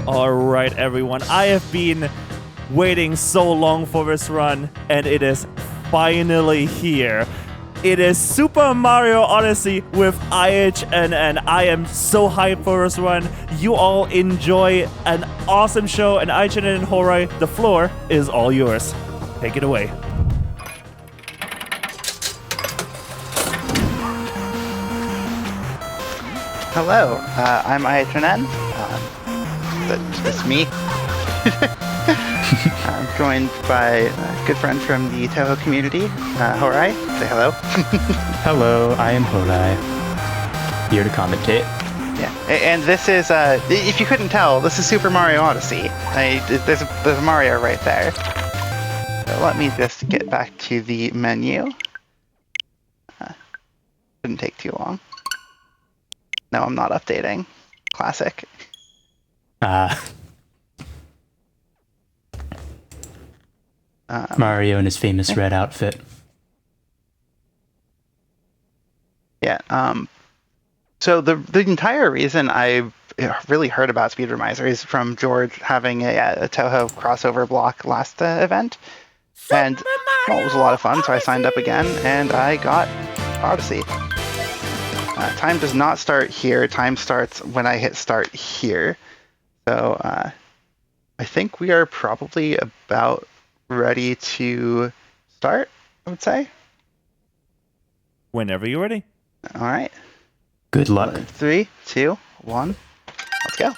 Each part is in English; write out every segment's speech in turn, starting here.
Alright everyone, I have been waiting so long for this run, and it is finally here. It is Super Mario Odyssey with IHNN. I am so hyped for this run. You all enjoy an awesome show, and IHNN and Horai, the floor is all yours. Take it away. Hello, I'm IHNN. That's me. I'm joined by a good friend from the Toho community, Horai. Say hello. Hello, I am Horai. Here to commentate. Yeah, and this is, if you couldn't tell, this is Super Mario Odyssey. There's a Mario right there. So let me just get back to the menu. Didn't take too long. No, I'm not updating. Classic. Mario in his famous red outfit. Yeah. So the entire reason I really heard about Speedromizer is from George having a Toho crossover block last event, and well, it was a lot of fun. So I signed up again, and I got Odyssey. Time does not start here. Time starts when I hit start here. So I think we are probably about ready to start, I would say. Whenever you're ready. All right. Good luck. 3, 2, 1. Let's go.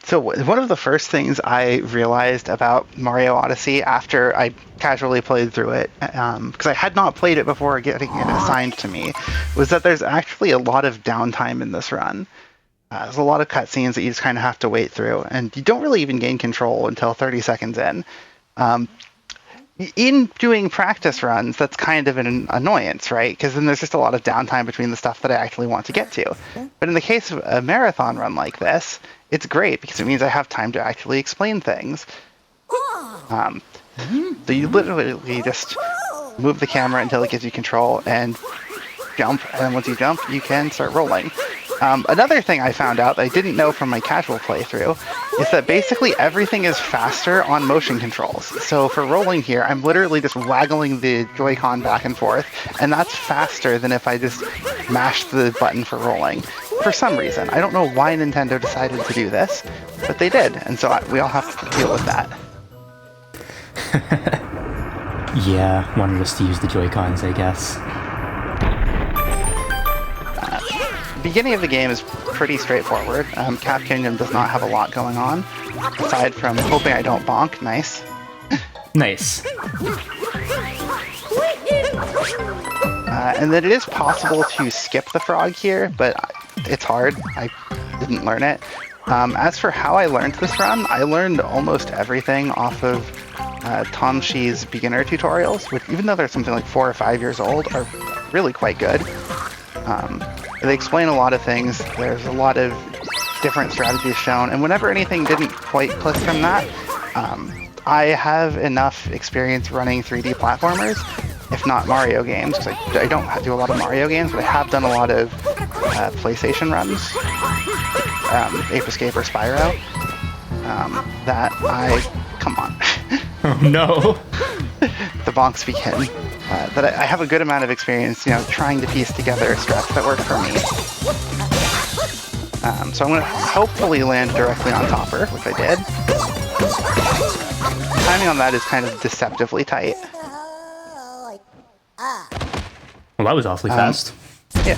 So one of the first things I realized about Mario Odyssey after I casually played through it, because I had not played it before getting it assigned to me, was that there's actually a lot of downtime in this run. There's a lot of cutscenes that you just kind of have to wait through, and you don't really even gain control until 30 seconds in. In doing practice runs, that's kind of an annoyance, right? Because then there's just a lot of downtime between the stuff that I actually want to get to. But in the case of a marathon run like this, it's great because it means I have time to actually explain things. So you literally just move the camera until it gives you control and jump, and then once you jump, you can start rolling. Another thing I found out that I didn't know from my casual playthrough is that basically everything is faster on motion controls. So for rolling here, I'm literally just waggling the Joy-Con back and forth, and that's faster than if I just mashed the button for rolling. For some reason. I don't know why Nintendo decided to do this, but they did, and so we all have to deal with that. Yeah, wanted us to use the Joy-Cons, I guess. The beginning of the game is pretty straightforward. Cap Kingdom does not have a lot going on, aside from hoping I don't bonk. Nice. Nice. And then it is possible to skip the frog here, but it's hard. I didn't learn it. As for how I learned this run, I learned almost everything off of Tom Shee's beginner tutorials, which even though they're something like 4 or 5 years old, are really quite good. They explain a lot of things. There's a lot of different strategies shown, and whenever anything didn't quite click from that, I have enough experience running 3D platformers, if not Mario games, because I don't do a lot of Mario games, but I have done a lot of PlayStation runs, Ape Escape or Spyro, that come on. Oh no! The bonks begin. That I have a good amount of experience, trying to piece together strats that work for me. So I'm going to hopefully land directly on Topper, which I did. Timing on that is kind of deceptively tight. Well, that was awfully fast. Yeah.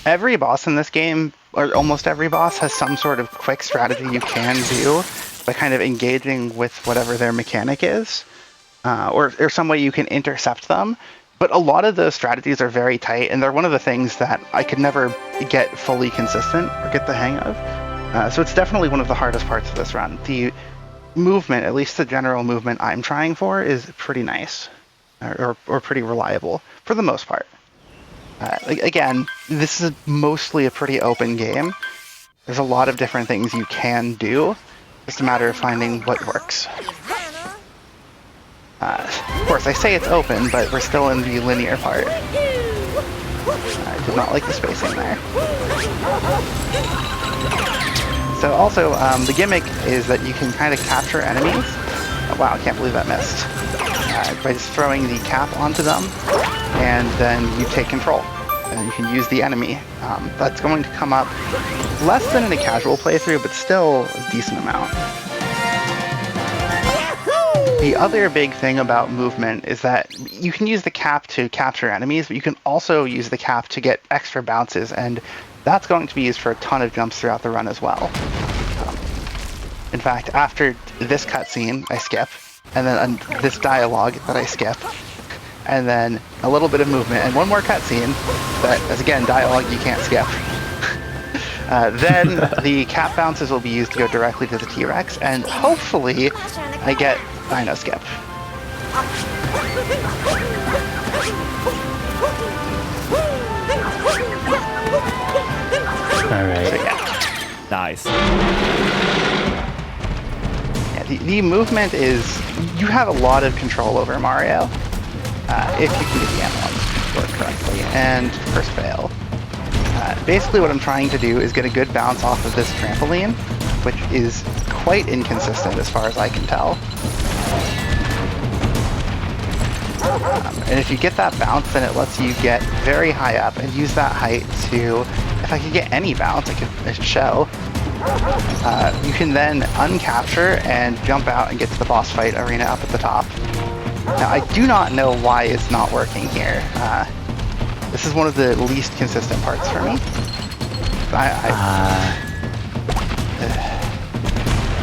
Every boss in this game, or almost every boss, has some sort of quick strategy you can do by kind of engaging with whatever their mechanic is. Or some way you can intercept them. But a lot of those strategies are very tight, and they're one of the things that I could never get fully consistent or get the hang of. So it's definitely one of the hardest parts of this run. The movement, at least the general movement I'm trying for, is pretty nice, or pretty reliable, for the most part. Again, this is mostly a pretty open game. There's a lot of different things you can do. Just a matter of finding what works. Of course, I say it's open, but we're still in the linear part. I did not like the spacing there. So also, the gimmick is that you can kind of capture enemies. Oh, wow, I can't believe that missed. By just throwing the cap onto them, and then you take control. And you can use the enemy. That's going to come up less than in a casual playthrough, but still a decent amount. The other big thing about movement is that you can use the cap to capture enemies, but you can also use the cap to get extra bounces, and that's going to be used for a ton of jumps throughout the run as well. In fact, after this cutscene, I skip, and then this dialogue that I skip, and then a little bit of movement, and one more cutscene that is, again, dialogue you can't skip. Then the cap bounces will be used to go directly to the T-Rex, and hopefully I get Dino Skip. Alright. So, yeah. Nice. Yeah, the movement is... You have a lot of control over Mario, if you can get the analogs to work correctly, and first fail. Basically what I'm trying to do is get a good bounce off of this trampoline, which is quite inconsistent as far as I can tell. And if you get that bounce, then it lets you get very high up and use that height to, if I could get any bounce, I could show. You can then uncapture and jump out and get to the boss fight arena up at the top. Now, I do not know why it's not working here. This is one of the least consistent parts for me.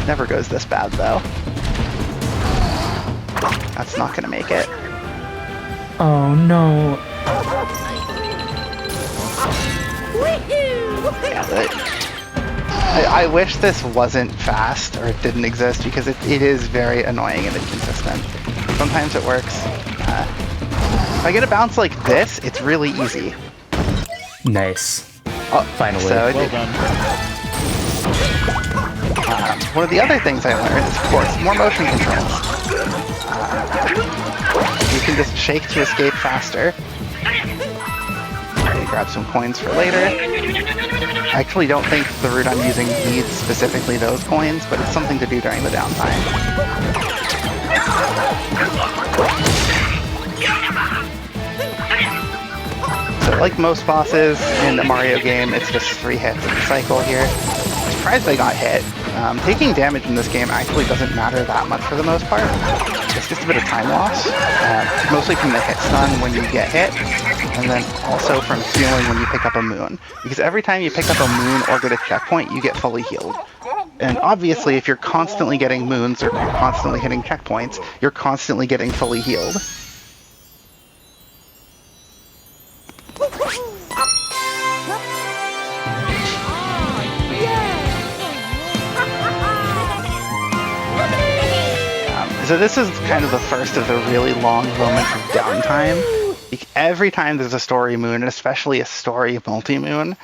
Never goes this bad, though. That's not gonna make it. Oh no. Yeah, I wish this wasn't fast or it didn't exist, because it is very annoying and inconsistent. Sometimes it works. If I get a bounce like this, it's really easy. Nice. Oh, Finally. So Well done. one of the other things I learned is, of course, more motion controls. You can just shake to escape faster. Okay, grab some coins for later. I actually don't think the route I'm using needs specifically those coins, but it's something to do during the downtime. So like most bosses in a Mario game, it's just 3 hits of the cycle here. I'm surprised I got hit. Taking damage in this game actually doesn't matter that much for the most part. It's just a bit of time loss, mostly from the hit stun when you get hit, and then also from healing when you pick up a moon. Because every time you pick up a moon or get a checkpoint, you get fully healed. And obviously, if you're constantly getting moons or constantly hitting checkpoints, you're constantly getting fully healed. So this is kind of the first of the really long moments of downtime. Every time there's a story moon, and especially a story multi-moon,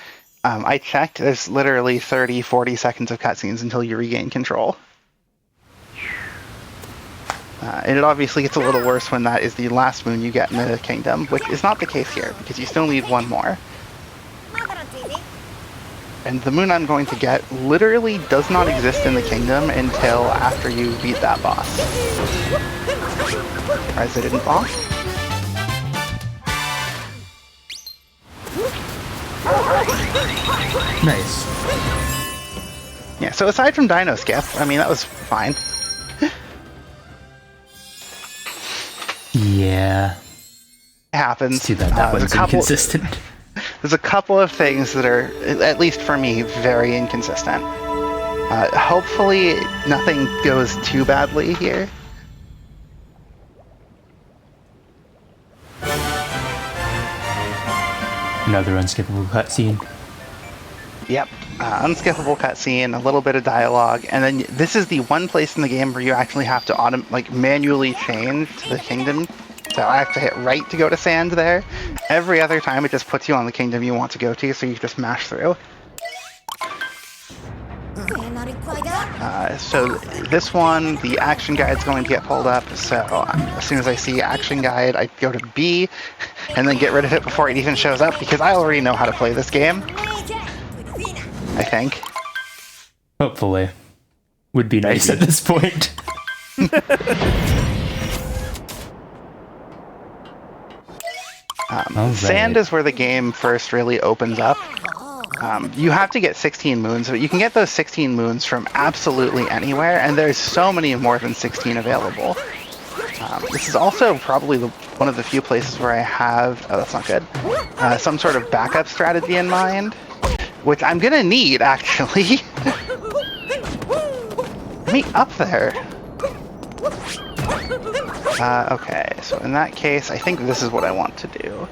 I checked, there's literally 30, 40 seconds of cutscenes until you regain control. And it obviously gets a little worse when that is the last moon you get in the kingdom, which is not the case here, because you still need one more. And the moon I'm going to get literally does not exist in the kingdom until after you beat that boss. Surprised I didn't bonk. Nice. Yeah, so aside from Dino Skip, I mean, that was fine. Yeah. It happens. Too bad that one's inconsistent. There's a couple of things that are, at least for me, very inconsistent. Hopefully nothing goes too badly here. Another unskippable cutscene. Yep, unskippable cutscene, a little bit of dialogue, and then this is the one place in the game where you actually have to manually change to the kingdom. So I have to hit right to go to sand there. Every other time it just puts you on the kingdom you want to go to, so you just mash through. So this one, the action guide's going to get pulled up, so as soon as I see action guide, I go to B, and then get rid of it before it even shows up, because I already know how to play this game. I think. Hopefully. Would be nice Maybe. at this point. Sand is where the game first really opens up. You have to get 16 moons, but you can get those 16 moons from absolutely anywhere, and there's so many more than 16 available. This is also probably one of the few places where I have, oh that's not good, some sort of backup strategy in mind, which I'm gonna need actually. Let me up there. Okay, so in that case, I think this is what I want to do.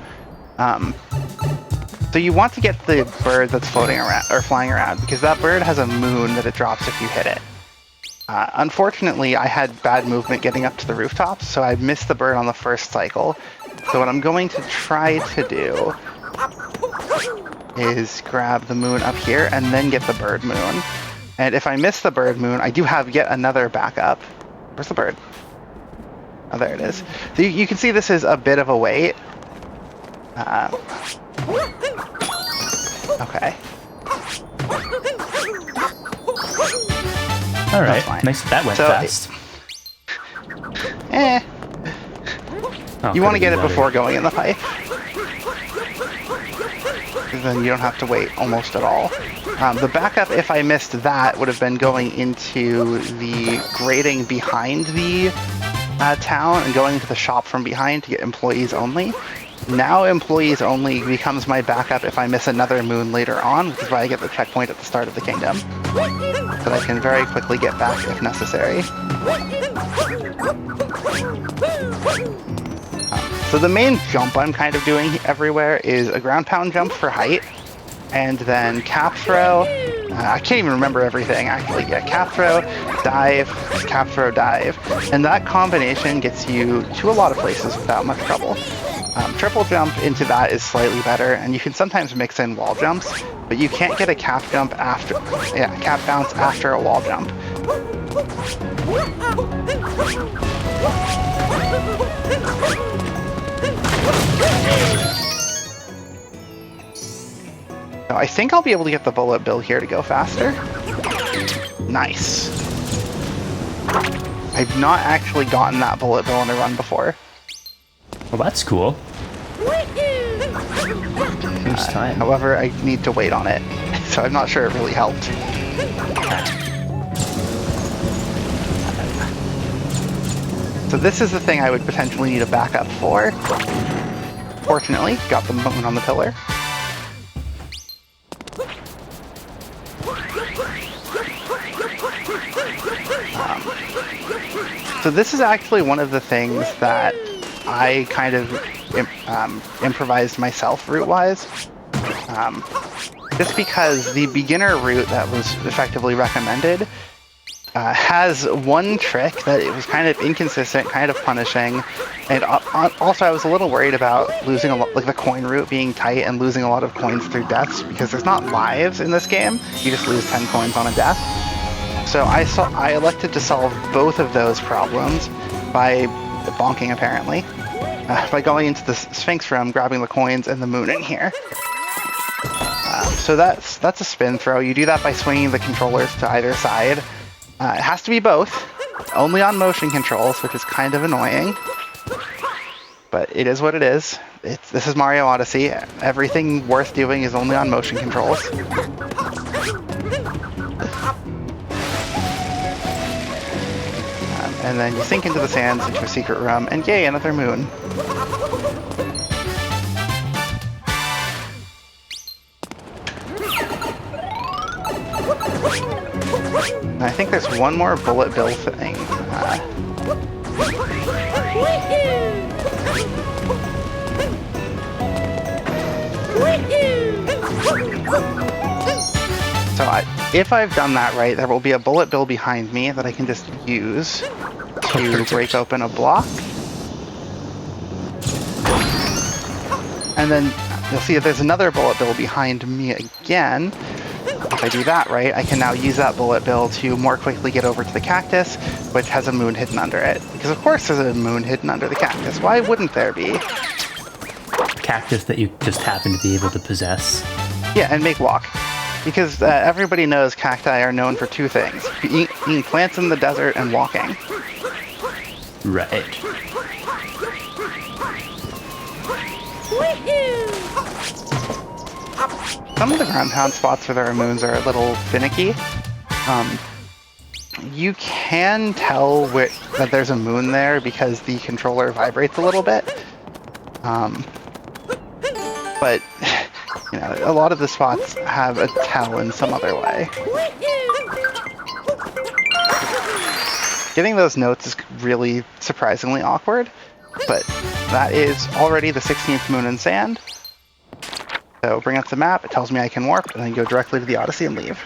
So you want to get the bird that's floating around, or flying around, because that bird has a moon that it drops if you hit it. Unfortunately, I had bad movement getting up to the rooftops, so I missed the bird on the first cycle. So what I'm going to try to do is grab the moon up here and then get the bird moon. And if I miss the bird moon, I do have yet another backup. Where's the bird? Oh, there it is. So you can see this is a bit of a wait. Okay. All right, nice. That went fast. You want to get it before going in the pipe. Then you don't have to wait almost at all. The backup, if I missed that, would have been going into the grating behind the town and going into the shop from behind to get employees only. Now employees only becomes my backup if I miss another moon later on, which is why I get the checkpoint at the start of the kingdom. That I can very quickly get back if necessary. So the main jump I'm kind of doing everywhere is a ground pound jump for height, and then cap throw. I can't even remember everything actually. Yeah, cap throw, dive, cap throw, dive. And that combination gets you to a lot of places without much trouble. Triple jump into that is slightly better, and you can sometimes mix in wall jumps, but you can't get a cap jump after, cap bounce after a wall jump. Now, I think I'll be able to get the bullet bill here to go faster. Nice. I've not actually gotten that bullet bill in a run before. Well, that's cool. First time. However, I need to wait on it, so I'm not sure it really helped. So this is the thing I would potentially need a backup for. Fortunately, got the moon on the pillar. So this is actually one of the things that I kind of improvised myself route-wise. Just because the beginner route that was effectively recommended has one trick that it was kind of inconsistent, kind of punishing, and also I was a little worried about losing a lot, like the coin route being tight and losing a lot of coins through deaths, because there's not lives in this game. You just lose 10 coins on a death. So I elected to solve both of those problems by bonking, apparently, by going into the Sphinx room, grabbing the coins and the moon in here. So that's a spin throw. You do that by swinging the controllers to either side. It has to be both, only on motion controls, which is kind of annoying. But it is what it is. This is Mario Odyssey. Everything worth doing is only on motion controls. And then you sink into the sands, into a secret room, and yay, another moon. I think there's one more bullet bill thing. So if I've done that right, there will be a bullet bill behind me that I can just use to break open a block. And then you'll see that there's another bullet bill behind me again. If I do that right, I can now use that bullet bill to more quickly get over to the cactus, which has a moon hidden under it. Because of course there's a moon hidden under the cactus. Why wouldn't there be? Cactus that you just happen to be able to possess. Yeah, and make walk. Because everybody knows cacti are known for two things: eating plants in the desert and walking. Right. Some of the ground pound spots where there are moons are a little finicky. You can tell that there's a moon there because the controller vibrates a little bit. But you know, a lot of the spots have a tell in some other way. Getting those notes is really surprisingly awkward, but that is already the 16th moon in sand. So bring up the map, it tells me I can warp, and then go directly to the Odyssey and leave.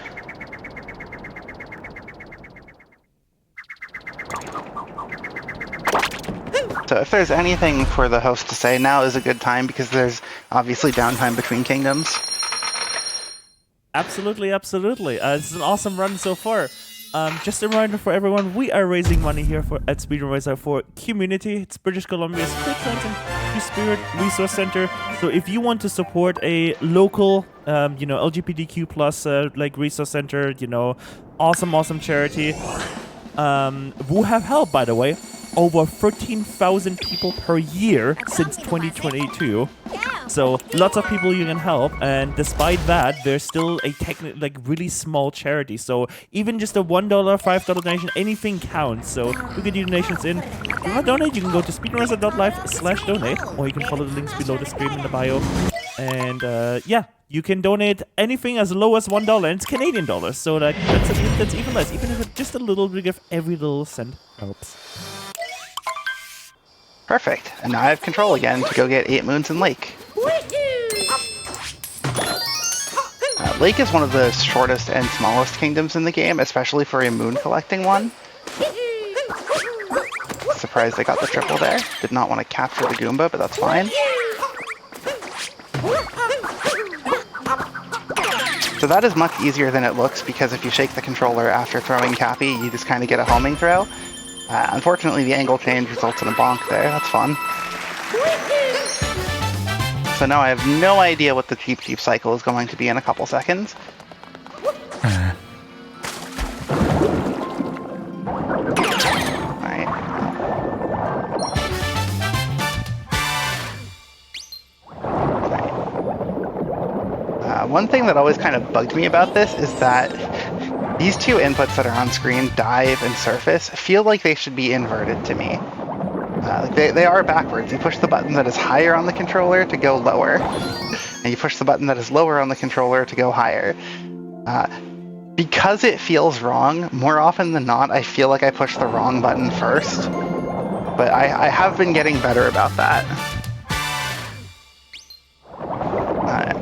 So if there's anything for the host to say, now is a good time because there's obviously downtime between kingdoms. Absolutely, absolutely. This is an awesome run so far. Just a reminder for everyone, we are raising money here at Speedromizer for QMUNITY. It's British Columbia's quick content Spirit Resource Center. So if you want to support a local, LGBTQ plus like resource center, awesome charity, who have helped, by the way, over 13,000 people per year since 2022. So lots of people you can help, and despite that, there's still a really small charity. So even just a $1, $5 donation, anything counts. So you can do donations in. If you want to donate, you can go to speedromizer.live/donate, or you can follow the links below the stream in the bio. And yeah, you can donate anything as low as $1, and it's Canadian dollars. So that's even less. Even if it's just a little bit of every little cent helps. Perfect. And now I have control again to go get 8 moons in Lake. Lake is one of the shortest and smallest kingdoms in the game, especially for a moon collecting one. Surprised I got the triple there. Did not want to capture the Goomba, but that's fine. So that is much easier than it looks, because if you shake the controller after throwing Cappy, you just kind of get a homing throw. Unfortunately, the angle change results in a bonk there. That's fun. So now I have no idea what the Cheep Cheep cycle is going to be in a couple seconds. Alright. One thing that always kind of bugged me about this is that these two inputs that are on screen, dive and surface, feel like they should be inverted to me. They are backwards. You push the button that is higher on the controller to go lower, and you push the button that is lower on the controller to go higher. Because it feels wrong, more often than not, I feel like I push the wrong button first. But I have been getting better about that.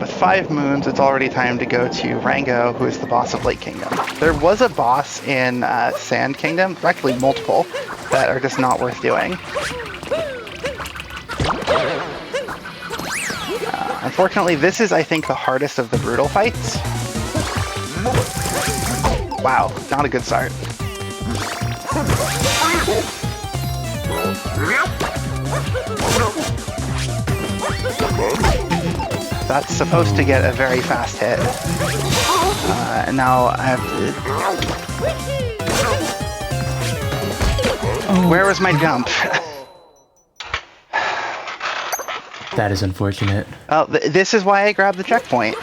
With 5 moons, it's already time to go to Rango, who is the boss of Lake Kingdom. There was a boss in Sand Kingdom, actually multiple, that are just not worth doing. Unfortunately, this is, I think, the hardest of the brutal fights. Wow, not a good start. That's supposed to get a very fast hit. And now I have to... Where was my jump? That is unfortunate. Oh, this is why I grabbed the checkpoint.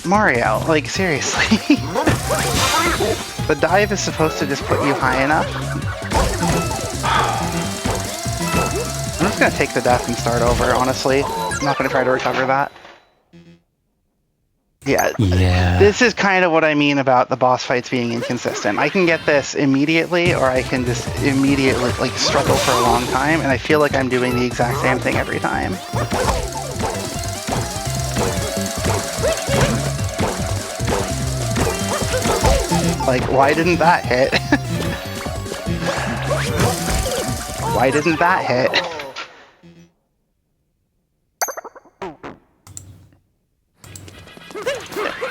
Mario, like, seriously. The dive is supposed to just put you high enough. I'm just gonna take the death and start over, honestly. I'm not gonna try to recover that. Yeah. This is kind of what I mean about the boss fights being inconsistent. I can get this immediately, or I can just immediately, like, struggle for a long time, and I feel like I'm doing the exact same thing every time. Like, why didn't that hit? Why didn't that hit?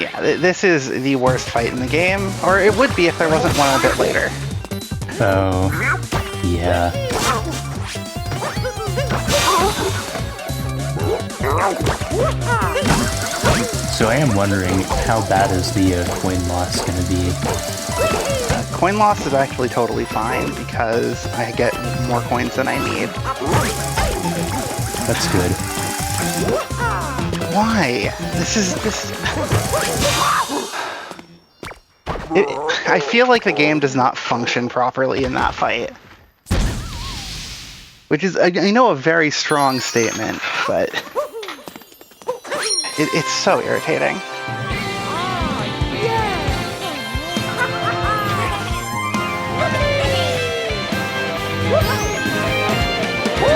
Yeah, this is the worst fight in the game, or it would be if there wasn't one a bit later. Oh, yeah. So I am wondering, how bad is the coin loss going to be? Coin loss is actually totally fine because I get more coins than I need. That's good. Why? I feel like the game does not function properly in that fight. Which is, I know, a very strong statement, but it's so irritating.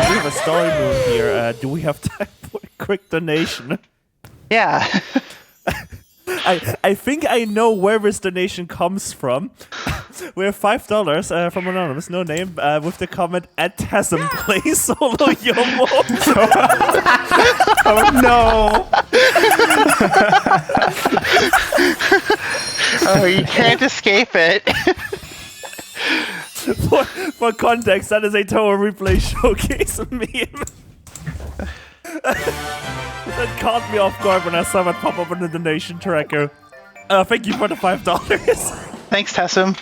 We have a story move here. Do we have time for a quick donation? Yeah. I think I know where this donation comes from. We have $5 from Anonymous, no name, with the comment, "At Tasm play solo Yomo." Oh no! Oh, you can't escape it. For context, that is a Tower Replay Showcase meme. That caught me off guard when I saw that pop up on the donation tracker. Thank you for the $5. Thanks, Tessum.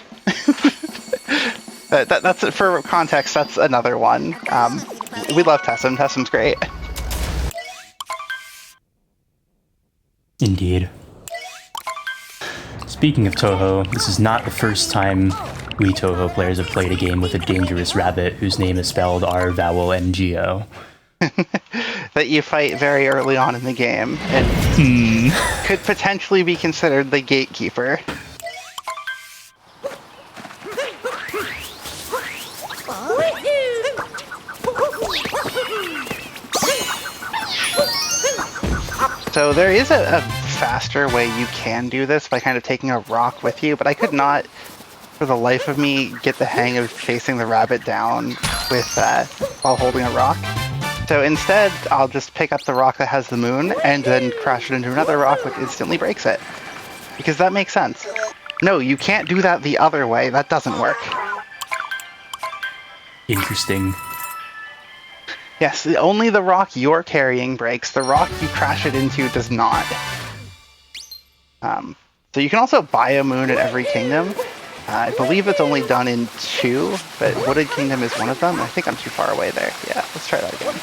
That's for context. That's another one. We love Tessum. Tessum's great. Indeed. Speaking of Touhou, this is not the first time we Touhou players have played a game with a dangerous rabbit whose name is spelled R-vowel-N-G-O. That you fight very early on in the game and could potentially be considered the gatekeeper. So there is a faster way you can do this by kind of taking a rock with you, but I could not, for the life of me, get the hang of chasing the rabbit down with while holding a rock. So instead, I'll just pick up the rock that has the moon and then crash it into another rock which instantly breaks it. Because that makes sense. No, you can't do that the other way. That doesn't work. Interesting. Yes, only the rock you're carrying breaks. The rock you crash it into does not. So you can also buy a moon in every kingdom. I believe it's only done in 2, but Wooded Kingdom is one of them. I think I'm too far away there. Yeah, let's try that again.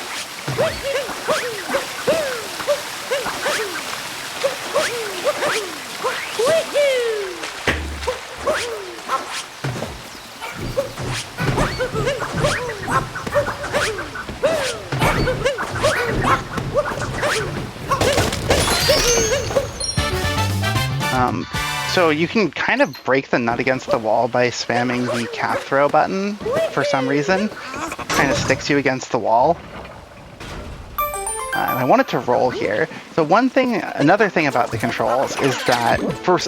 So you can kind of break the nut against the wall by spamming the cap throw button for some reason. Kind of sticks you against the wall. And I wanted to roll here. So another thing about the controls is that, for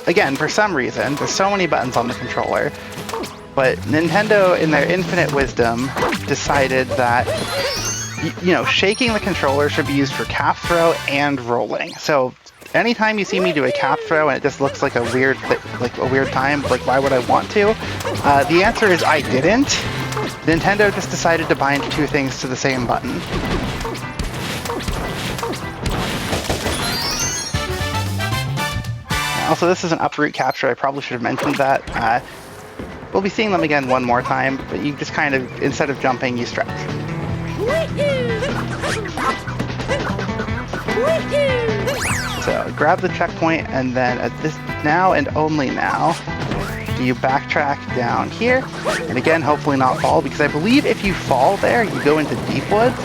some reason, there's so many buttons on the controller, but Nintendo, in their infinite wisdom, decided that shaking the controller should be used for cap throw and rolling. So anytime you see me do a cap throw and it just looks like a weird time, like why would I want to? The answer is I didn't. Nintendo just decided to bind 2 things to the same button. Also, this is an uproot capture. I probably should have mentioned that. We'll be seeing them again one more time, but you just kind of, instead of jumping, you stretch. So grab the checkpoint, and then at this now and only now, do you backtrack down here, and again, hopefully not fall, because I believe if you fall there, you go into deep woods,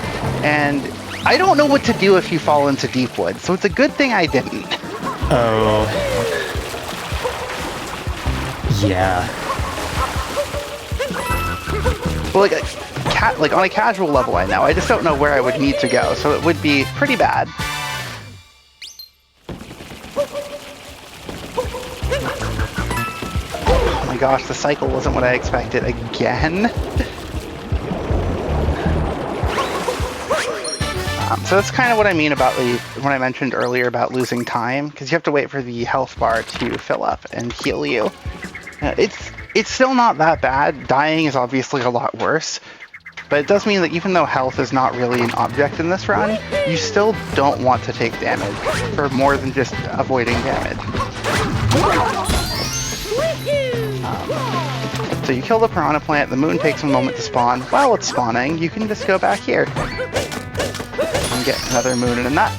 and I don't know what to do if you fall into deep woods, so it's a good thing I didn't. Oh. Yeah. Well, like on a casual level, I know. I just don't know where I would need to go, so it would be pretty bad. Oh my gosh, the cycle wasn't what I expected again. So that's kind of what I mean about when I mentioned earlier about losing time, because you have to wait for the health bar to fill up and heal you. It's still not that bad. Dying is obviously a lot worse, But it does mean that even though health is not really an object in this run, you still don't want to take damage for more than just avoiding damage. So you kill the piranha plant, the moon takes a moment to spawn. While it's spawning, you can just go back here and get another moon and a nut.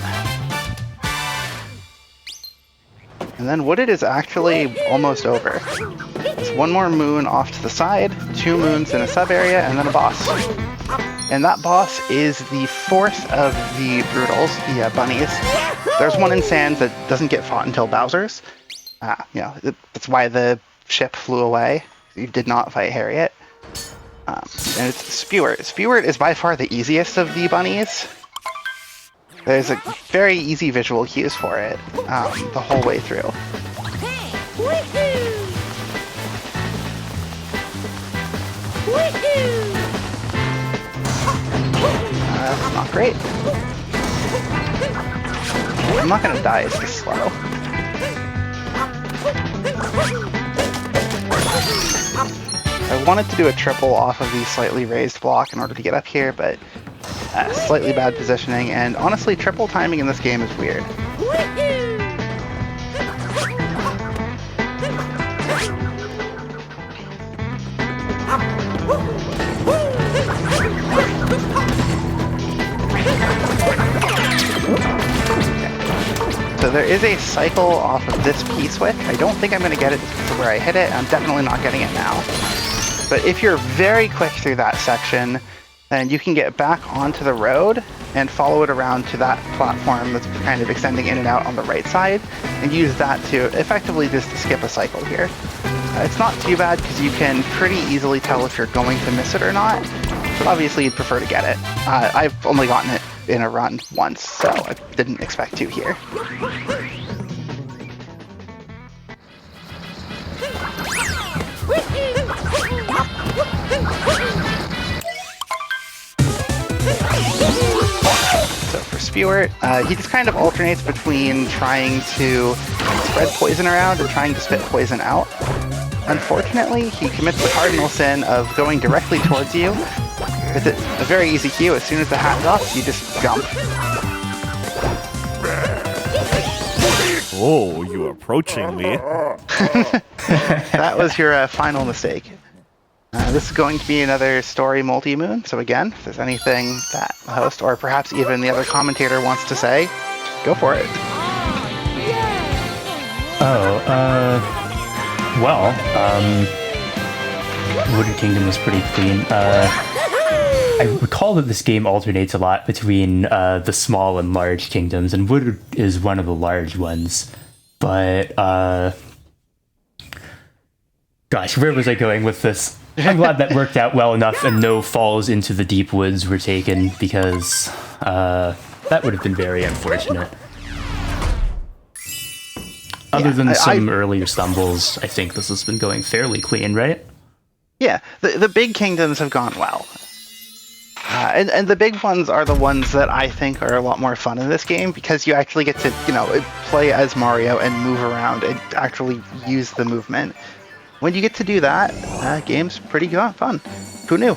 And then Wooded is actually almost over. There's one more moon off to the side, 2 moons in a sub-area, and then a boss. And that boss is the 4th of the Brutals, the bunnies. There's one in Sands that doesn't get fought until Bowser's. That's why the ship flew away. You did not fight Harriet. And it's Spewart. Spewart is by far the easiest of the bunnies. There's a very easy visual cues for it the whole way through. That's not great. I'm not gonna die, it's just slow. I wanted to do a triple off of the slightly raised block in order to get up here, but slightly bad positioning, and honestly, triple timing in this game is weird. So there is a cycle off of this P-switch. I don't think I'm going to get it to where I hit it. I'm definitely not getting it now. But if you're very quick through that section, then you can get back onto the road and follow it around to that platform that's kind of extending in and out on the right side, and use that to effectively just skip a cycle here. It's not too bad because you can pretty easily tell if you're going to miss it or not, but obviously you'd prefer to get it. I've only gotten it in a run once, so I didn't expect to here. So for Spewart, he just kind of alternates between trying to spread poison around and trying to spit poison out. Unfortunately, he commits the cardinal sin of going directly towards you. It's a very easy cue. As soon as the hat drops, you just jump. Oh, you're approaching me. That was your final mistake. This is going to be another story multi-moon, so again, if there's anything that the host, or perhaps even the other commentator wants to say, go for it. Wooded Kingdom was pretty clean. I recall that this game alternates a lot between the small and large kingdoms, and Wooded is one of the large ones. But, gosh, where was I going with this? I'm glad that worked out well enough and no falls into the deep woods were taken, because that would have been very unfortunate. Other than some earlier stumbles, I think this has been going fairly clean, right? Yeah, the big kingdoms have gone well. And the big ones are the ones that I think are a lot more fun in this game, because you actually get to, play as Mario and move around and actually use the movement. When you get to do that, game's pretty fun. Who knew?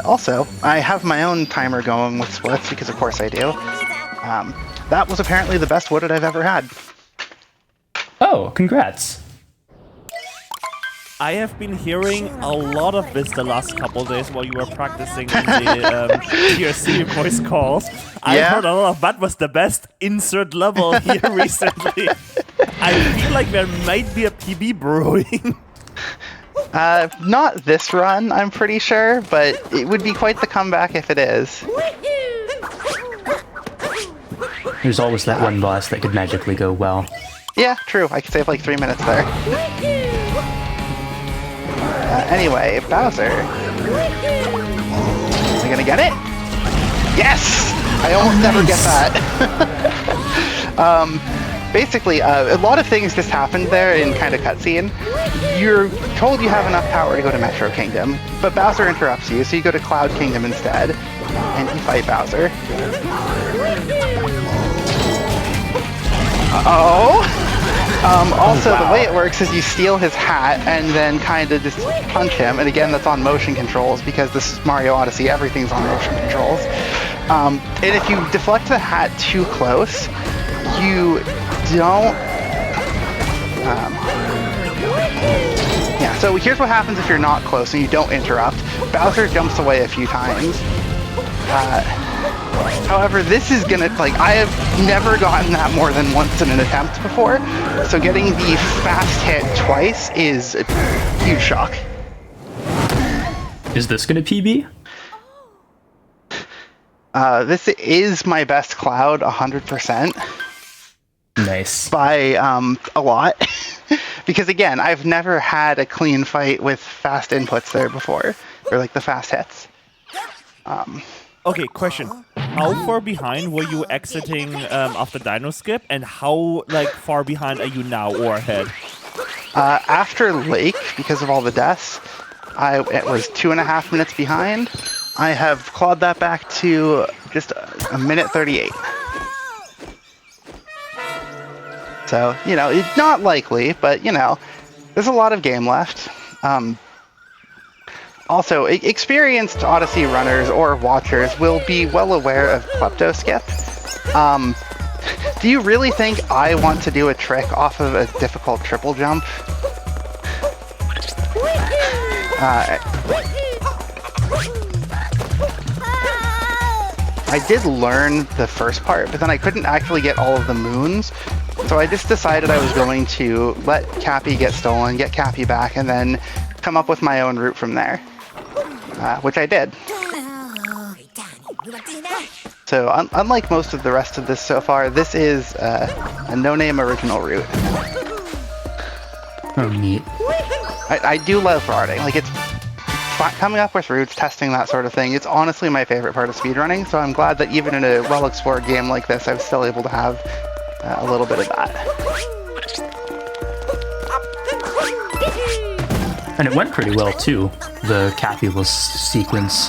Also, I have my own timer going with splits, because of course I do. That was apparently the best Wooded I've ever had. Oh, congrats. I have been hearing a lot of this the last couple days while you were practicing in the GRC voice calls. I heard a lot of that was the best insert level here recently. I feel like there might be a PB brewing. Not this run, I'm pretty sure, but it would be quite the comeback if it is. There's always that one boss that could magically go well. Yeah, true. I could save like 3 minutes there. Anyway, Bowser. Am I gonna get it? Yes! I almost never get that. Basically, a lot of things just happened there in kind of cutscene. You're told you have enough power to go to Metro Kingdom, but Bowser interrupts you, so you go to Cloud Kingdom instead, and you fight Bowser. Uh-oh! Also, wow. the way it works is you steal his hat and then kind of just punch him. And again, that's on motion controls because this is Mario Odyssey. Everything's on motion controls. And if you deflect the hat too close, you don't... yeah, so here's what happens if you're not close and you don't interrupt. Bowser jumps away a few times. However, this is gonna, like, I have never gotten that more than once in an attempt before, so getting the fast hit twice is a huge shock. Is this gonna PB? This is my best Cloud, 100%. Nice. By a lot. Because again, I've never had a clean fight with fast inputs there before, or like the fast hits. Okay, question. How far behind were you exiting after Dino Skip, and how far behind are you now or ahead? After Lake, because of all the deaths, it was 2.5 minutes behind. I have clawed that back to just a minute 38. So, you know, it's not likely, but, you know, there's a lot of game left. Also, experienced Odyssey runners or watchers will be well aware of Klepto Skip. Do you really think I want to do a trick off of a difficult triple jump? I did learn the first part, but then I couldn't actually get all of the moons. So I just decided I was going to let Cappy get stolen, get Cappy back, and then come up with my own route from there. Which I did. So unlike most of the rest of this so far, this is a no-name original route. Oh, neat. I do love routing. Like, it's coming up with routes, testing that sort of thing. It's honestly my favorite part of speedrunning, so I'm glad that even in a well-explored game like this, I was still able to have a little bit of that. And it went pretty well, too, the Capulus sequence.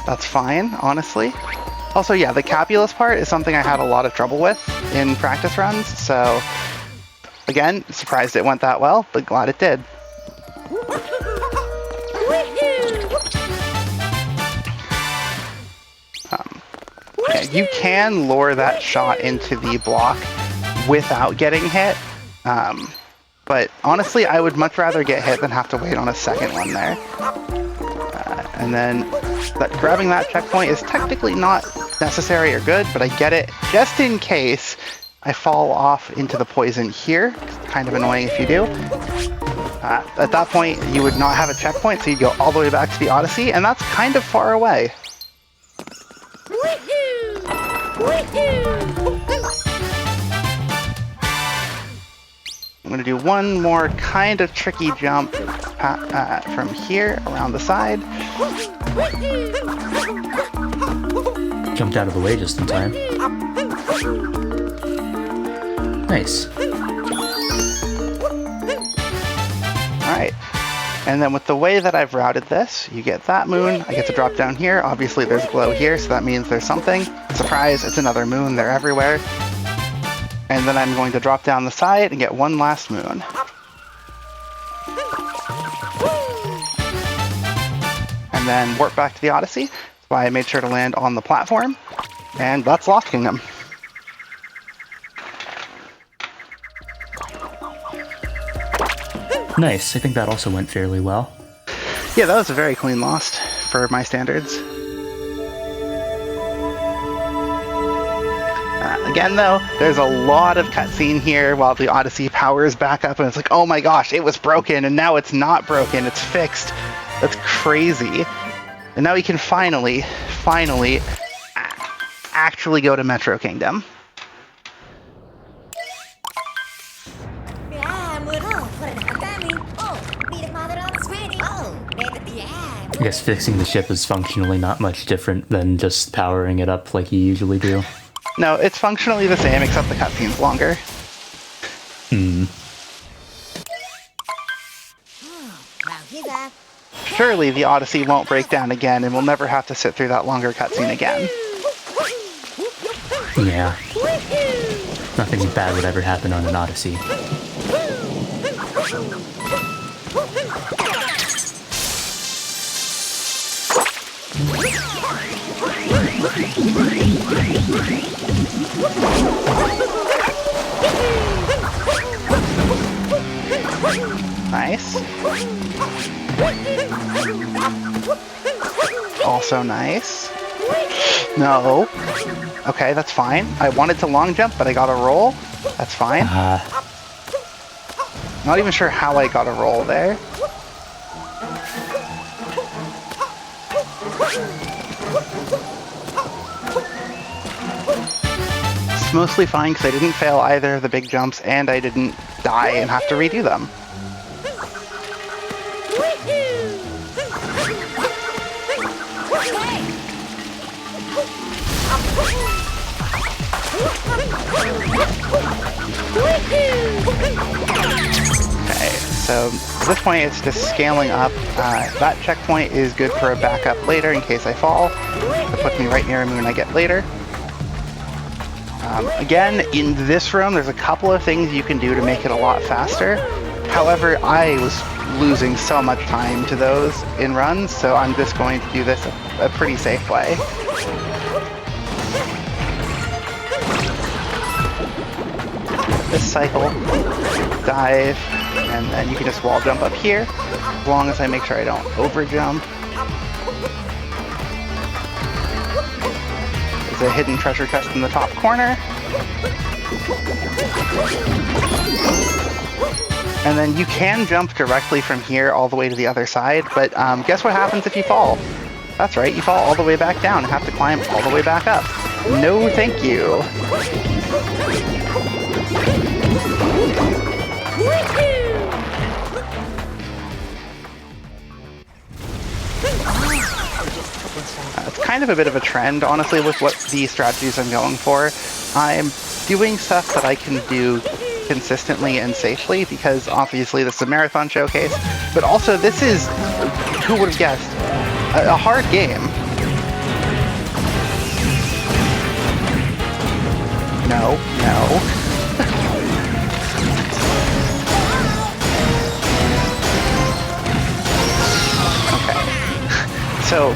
That's fine, honestly. Also, yeah, the Capulus part is something I had a lot of trouble with in practice runs, so again, surprised it went that well, but glad it did. Yeah, you can lure that shot into the block without getting hit. But honestly, I would much rather get hit than have to wait on a second one there. And then grabbing that checkpoint is technically not necessary or good, but I get it just in case I fall off into the poison here. It's kind of annoying if you do. At that point, you would not have a checkpoint, so you'd go all the way back to the Odyssey, and that's kind of far away. I'm going to do one more kind of tricky jump from here around the side. Jumped out of the way just in time. Nice. Alright. And then with the way that I've routed this, you get that moon, I get to drop down here. Obviously there's a glow here, so that means there's something. Surprise, it's another moon, they're everywhere. And then I'm going to drop down the side and get one last moon. And then warp back to the Odyssey. That's why I made sure to land on the platform. And that's Lost Kingdom. Nice. I think that also went fairly well. Yeah, that was a very clean Lost for my standards. Again, though, there's a lot of cutscene here while the Odyssey powers back up, and it's like, oh my gosh, it was broken, and now it's not broken, it's fixed. That's crazy. And now we can finally actually go to Metro Kingdom. I guess fixing the ship is functionally not much different than just powering it up like you usually do. No, it's functionally the same, except the cutscene's longer. Surely the Odyssey won't break down again, and we'll never have to sit through that longer cutscene again. Yeah. Nothing bad would ever happen on an Odyssey. Nice. Also nice. No. Okay, that's fine. I wanted to long jump, but I got a roll. That's fine. Not even sure how I got a roll there. It's mostly fine because I didn't fail either of the big jumps and I didn't die and have to redo them. Okay, so at this point it's just scaling up. That checkpoint is good for a backup later in case I fall. That puts me right near a moon I get later. Again, in this room, there's a couple of things you can do to make it a lot faster. However, I was losing so much time to those in runs, so I'm just going to do this a pretty safe way. This cycle, dive, and then you can just wall jump up here, as long as I make sure I don't over jump. There's a hidden treasure chest in the top corner. And then you can jump directly from here all the way to the other side, but guess what happens if you fall? That's right, you fall all the way back down and have to climb all the way back up. No thank you. It's kind of a bit of a trend, honestly, with what the strategies I'm going for. I'm doing stuff that I can do consistently and safely because obviously this is a marathon showcase, but also this is, who would have guessed, a hard game. No, no. So,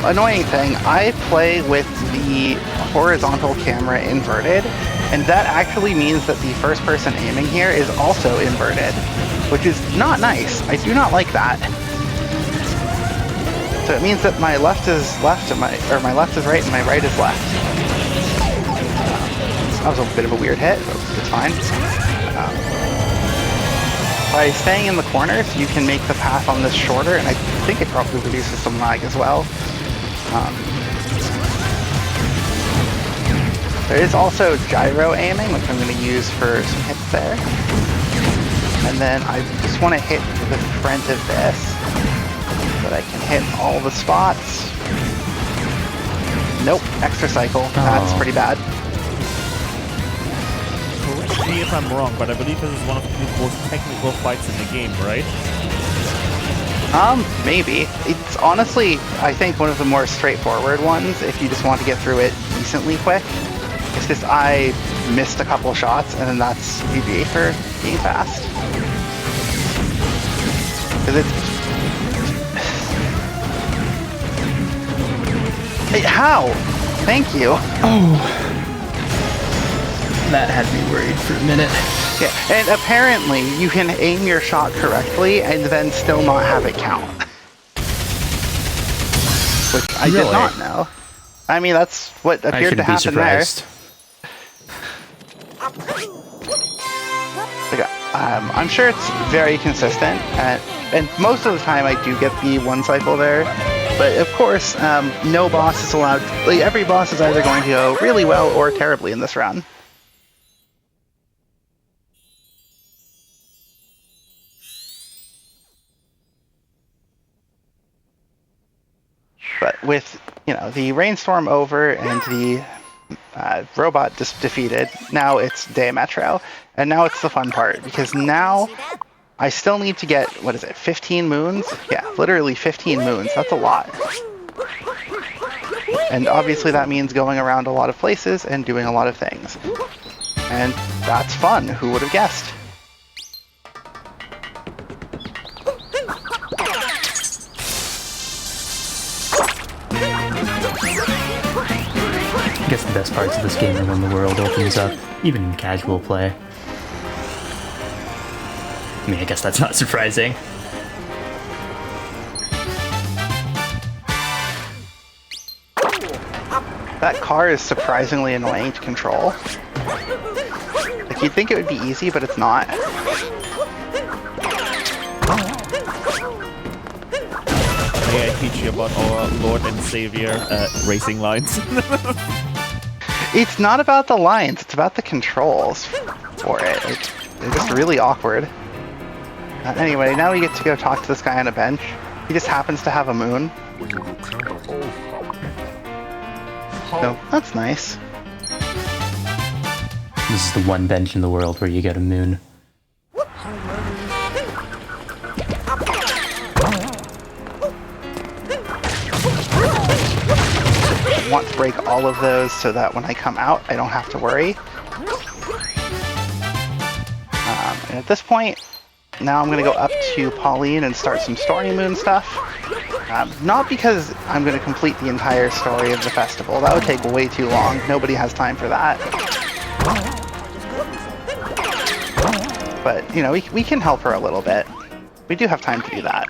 annoying thing, I play with the horizontal camera inverted, and that actually means that the first person aiming here is also inverted, which is not nice. I do not like that. So it means that my left is left and my left is right and my right is left. That was a bit of a weird hit, but it's fine. By staying in the corners, you can make the path on this shorter, and I think it probably reduces some lag as well. There is also gyro aiming, which I'm going to use for some hits there. And then I just want to hit the front of this, so that I can hit all the spots. Nope, extra cycle. That's pretty bad. Correct me if I'm wrong, but I believe this is one of the most technical fights in the game, right? Maybe. It's honestly, I think, one of the more straightforward ones if you just want to get through it decently quick. It's just I missed a couple shots, and then that's GG for being fast. Because it's... Hey, how? Thank you. Oh. That had me worried for a minute. Yeah, and apparently you can aim your shot correctly and then still not have it count. Which I did not know. I mean, that's what appeared to happen there. Okay, I'm sure it's very consistent, and most of the time I do get the one cycle there. But of course, no boss is allowed. Like, every boss is either going to go really well or terribly in this run. But with, the rainstorm over and the robot just defeated, now it's Day Metro, and now it's the fun part, because now I still need to get, 15 moons? Yeah, literally 15 moons. That's a lot. And obviously that means going around a lot of places and doing a lot of things. And that's fun. Who would have guessed? I guess the best parts of this game are when the world opens up, even in casual play. I mean, I guess that's not surprising. That car is surprisingly annoying to control. Like, you'd think it would be easy, but it's not. May I teach you about our Lord and Savior racing lines? It's not about the lines, it's about the controls for it. Like, they're just really awkward. Anyway, now we get to go talk to this guy on a bench. He just happens to have a moon. So, that's nice. This is the one bench in the world where you get a moon. I want to break all of those so that when I come out, I don't have to worry. And at this point, now I'm going to go up to Pauline and start some story moon stuff. Not because I'm going to complete the entire story of the festival. That would take way too long. Nobody has time for that. But, you know, we can help her a little bit. We do have time to do that.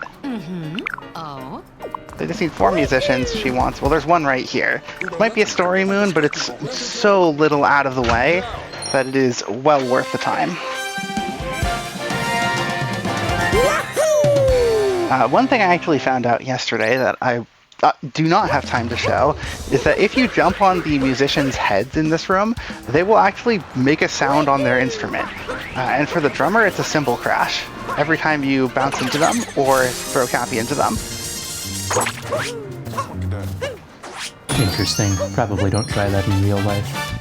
Oh. They just need 4 musicians she wants. Well, there's one right here. It might be a story moon, but it's so little out of the way that it is well worth the time. One thing I actually found out yesterday that I do not have time to show is that if you jump on the musicians' heads in this room, they will actually make a sound on their instrument. And for the drummer, it's a cymbal crash every time you bounce into them or throw Cappy into them. Interesting. Probably don't try that in real life.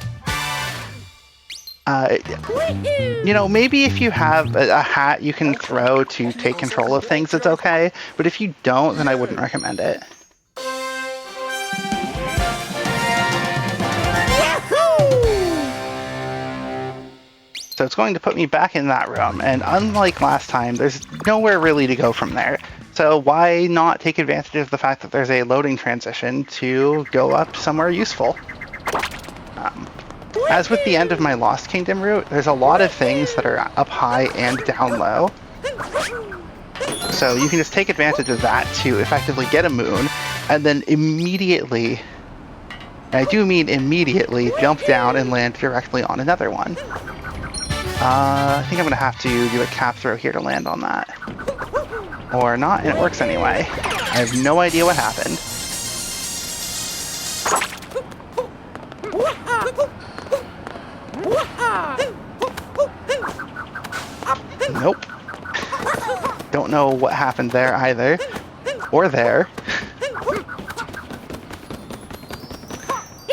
You know, maybe if you have a hat you can throw to take control of things, it's okay. But if you don't, then I wouldn't recommend it. So it's going to put me back in that room, and unlike last time, there's nowhere really to go from there. So why not take advantage of the fact that there's a loading transition to go up somewhere useful? As with the end of my Lost Kingdom route, there's a lot of things that are up high and down low. So you can just take advantage of that to effectively get a moon, and then immediately, and I do mean immediately, jump down and land directly on another one. I think I'm going to have to do a cap throw here to land on that. Or not, and it works anyway. I have no idea what happened. Nope. Don't know what happened there either. Or there.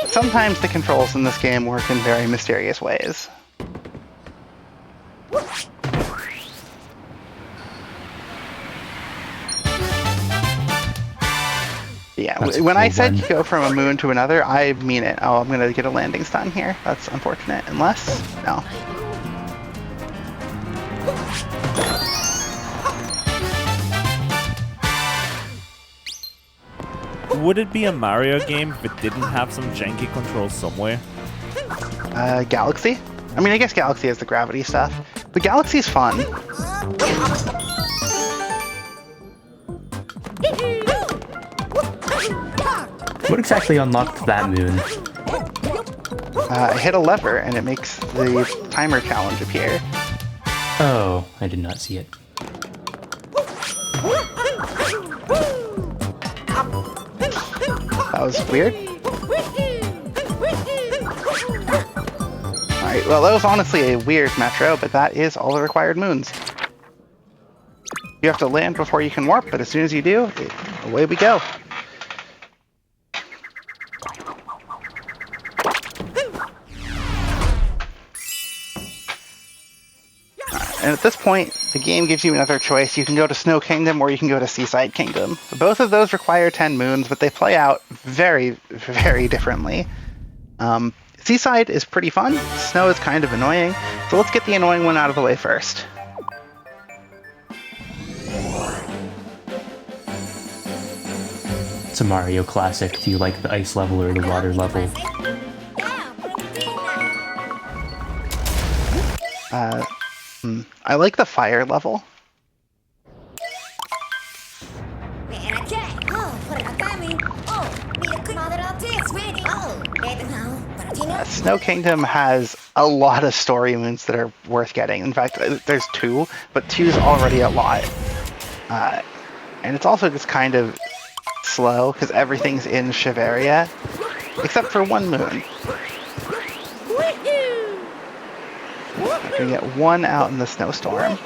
Sometimes the controls in this game work in very mysterious ways. Yeah, when I said you go from a moon to another, I mean it. Oh, I'm going to get a landing stun here. That's unfortunate. Unless... no. Would it be a Mario game if it didn't have some janky controls somewhere? Galaxy? I mean, I guess Galaxy has the gravity stuff. But Galaxy's fun. What exactly unlocked that moon? I hit a lever and it makes the timer challenge appear. Oh, I did not see it. That was weird. Alright, well that was honestly a weird metro, but that is all the required moons. You have to land before you can warp, but as soon as you do, away we go. And at this point, the game gives you another choice. You can go to Snow Kingdom or you can go to Seaside Kingdom. Both of those require 10 moons, but they play out very, very differently. Seaside is pretty fun. Snow is kind of annoying. So let's get the annoying one out of the way first. It's a Mario classic. Do you like the ice level or the water level? I like the fire level. Snow Kingdom has a lot of story moons that are worth getting. In fact, there's 2, but 2's already a lot. And it's also just kind of slow because everything's in Shiveria, except for one moon. I can get one out in the snowstorm.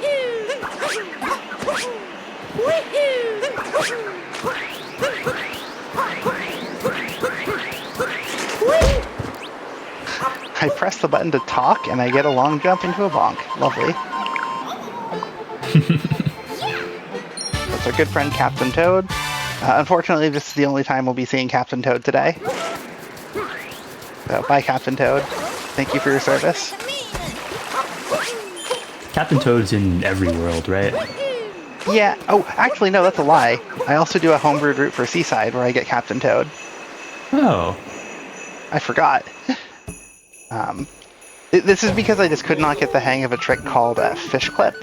I press the button to talk and I get a long jump into a bonk. Lovely. That's our good friend Captain Toad. Unfortunately, this is the only time we'll be seeing Captain Toad today. So, bye Captain Toad. Thank you for your service. Captain Toad's in every world, right? Yeah. Oh, actually, no, that's a lie. I also do a homebrewed route for Seaside where I get Captain Toad. Oh. I forgot. This is because I just could not get the hang of a trick called Fish Clip.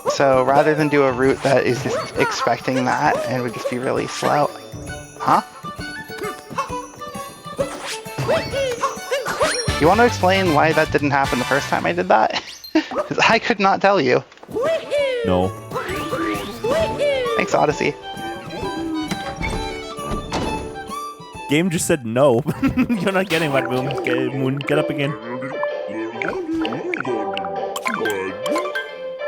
So rather than do a route that is just expecting that and would just be really slow. Huh? You want to explain why that didn't happen the first time I did that? Because I could not tell you. No. Thanks, Odyssey. Game just said no. You're not getting that moon. Moon, get up again.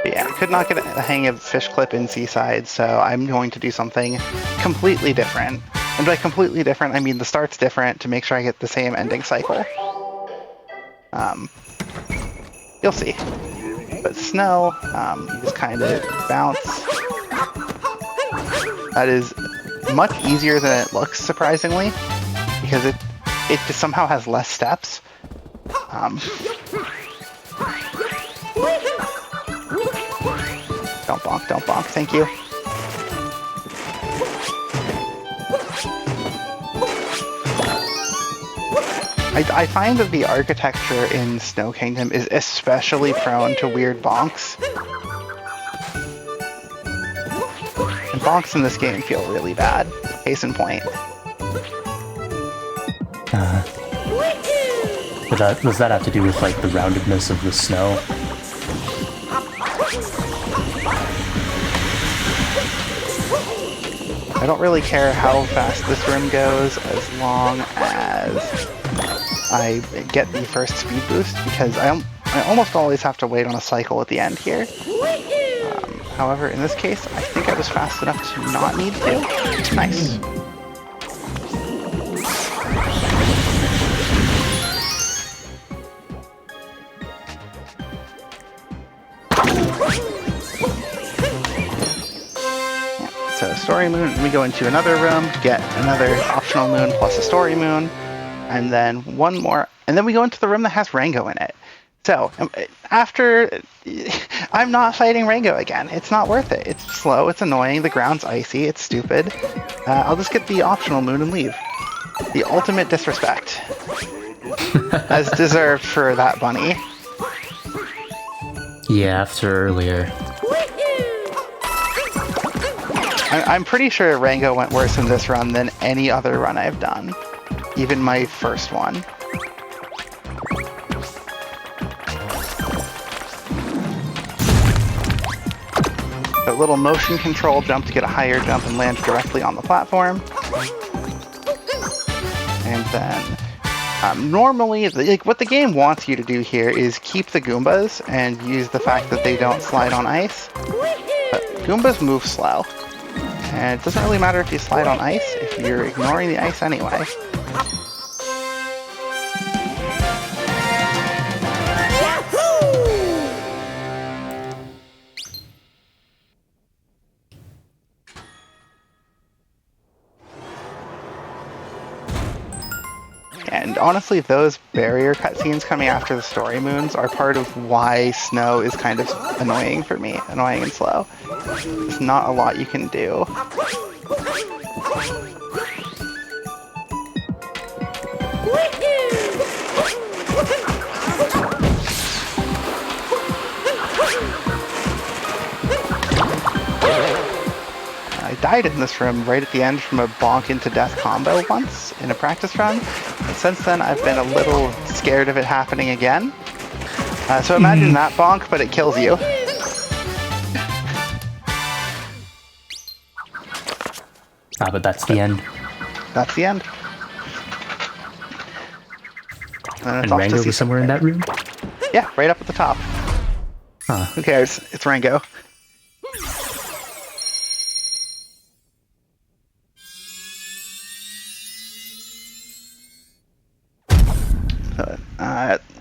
But yeah, could not get the hang of Fish Clip in Seaside, so I'm going to do something completely different. And by completely different, I mean the start's different to make sure I get the same ending cycle. You'll see. But snow, you just kind of bounce. That is much easier than it looks, surprisingly, because it just somehow has less steps. Don't bonk, thank you. I find that the architecture in Snow Kingdom is especially prone to weird bonks. And bonks in this game feel really bad. Case in point. But does that have to do with like the roundedness of the snow? I don't really care how fast this room goes as long as I get the first speed boost, because I almost always have to wait on a cycle at the end here. However, in this case, I think I was fast enough to not need to. Nice. So story moon, we go into another room, get another optional moon plus a story moon, and then one more, and then we go into the room that has Rango in it. So after, I'm not fighting Rango again. It's not worth it. It's slow, it's annoying, the ground's icy, it's stupid. I'll just get the optional moon and leave. The ultimate disrespect. As deserved for that bunny. Yeah, after earlier. I'm pretty sure Rango went worse in this run than any other run I've done. Even my first one. A little motion control jump to get a higher jump and land directly on the platform. And then, normally, like what the game wants you to do here is keep the Goombas and use the fact that they don't slide on ice. But Goombas move slow. And it doesn't really matter if you slide on ice, if you're ignoring the ice anyway. And And honestly, those barrier cutscenes coming after the story moons are part of why snow is kind of annoying for me, annoying and slow. There's not a lot you can do. I died in this room right at the end from a bonk into death combo once in a practice run. But since then, I've been a little scared of it happening again. So imagine that bonk, but it kills you. But that's the end. That's the end. And Rango was somewhere in that room? Yeah, right up at the top. Huh. Who cares? It's Rango.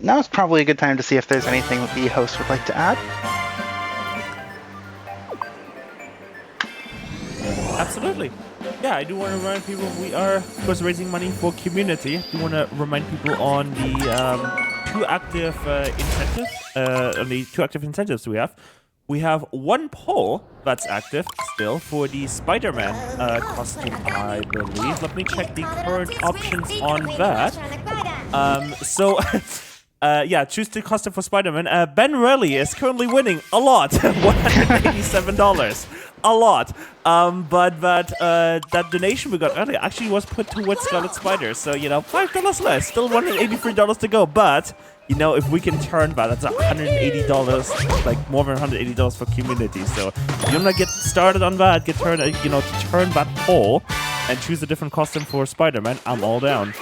Now is probably a good time to see if there's anything that the host would like to add. Absolutely. Yeah, I do want to remind people we are, of course, raising money for QMUNITY. I do want to remind people on the two active incentives we have. We have one poll that's active still for the Spider-Man costume, I believe. Let me check the current options on that. Yeah, choose the costume for Spider-Man. Ben Relly is currently winning a lot, $187, a lot. But that donation we got earlier actually was put towards Scarlet Spider, so you know, $5 less, still $183 to go. But you know, if we can turn that, that's $180, like more than $180 for QMUNITY. So if you wanna get started on that, to turn that poll and choose a different costume for Spider-Man, I'm all down.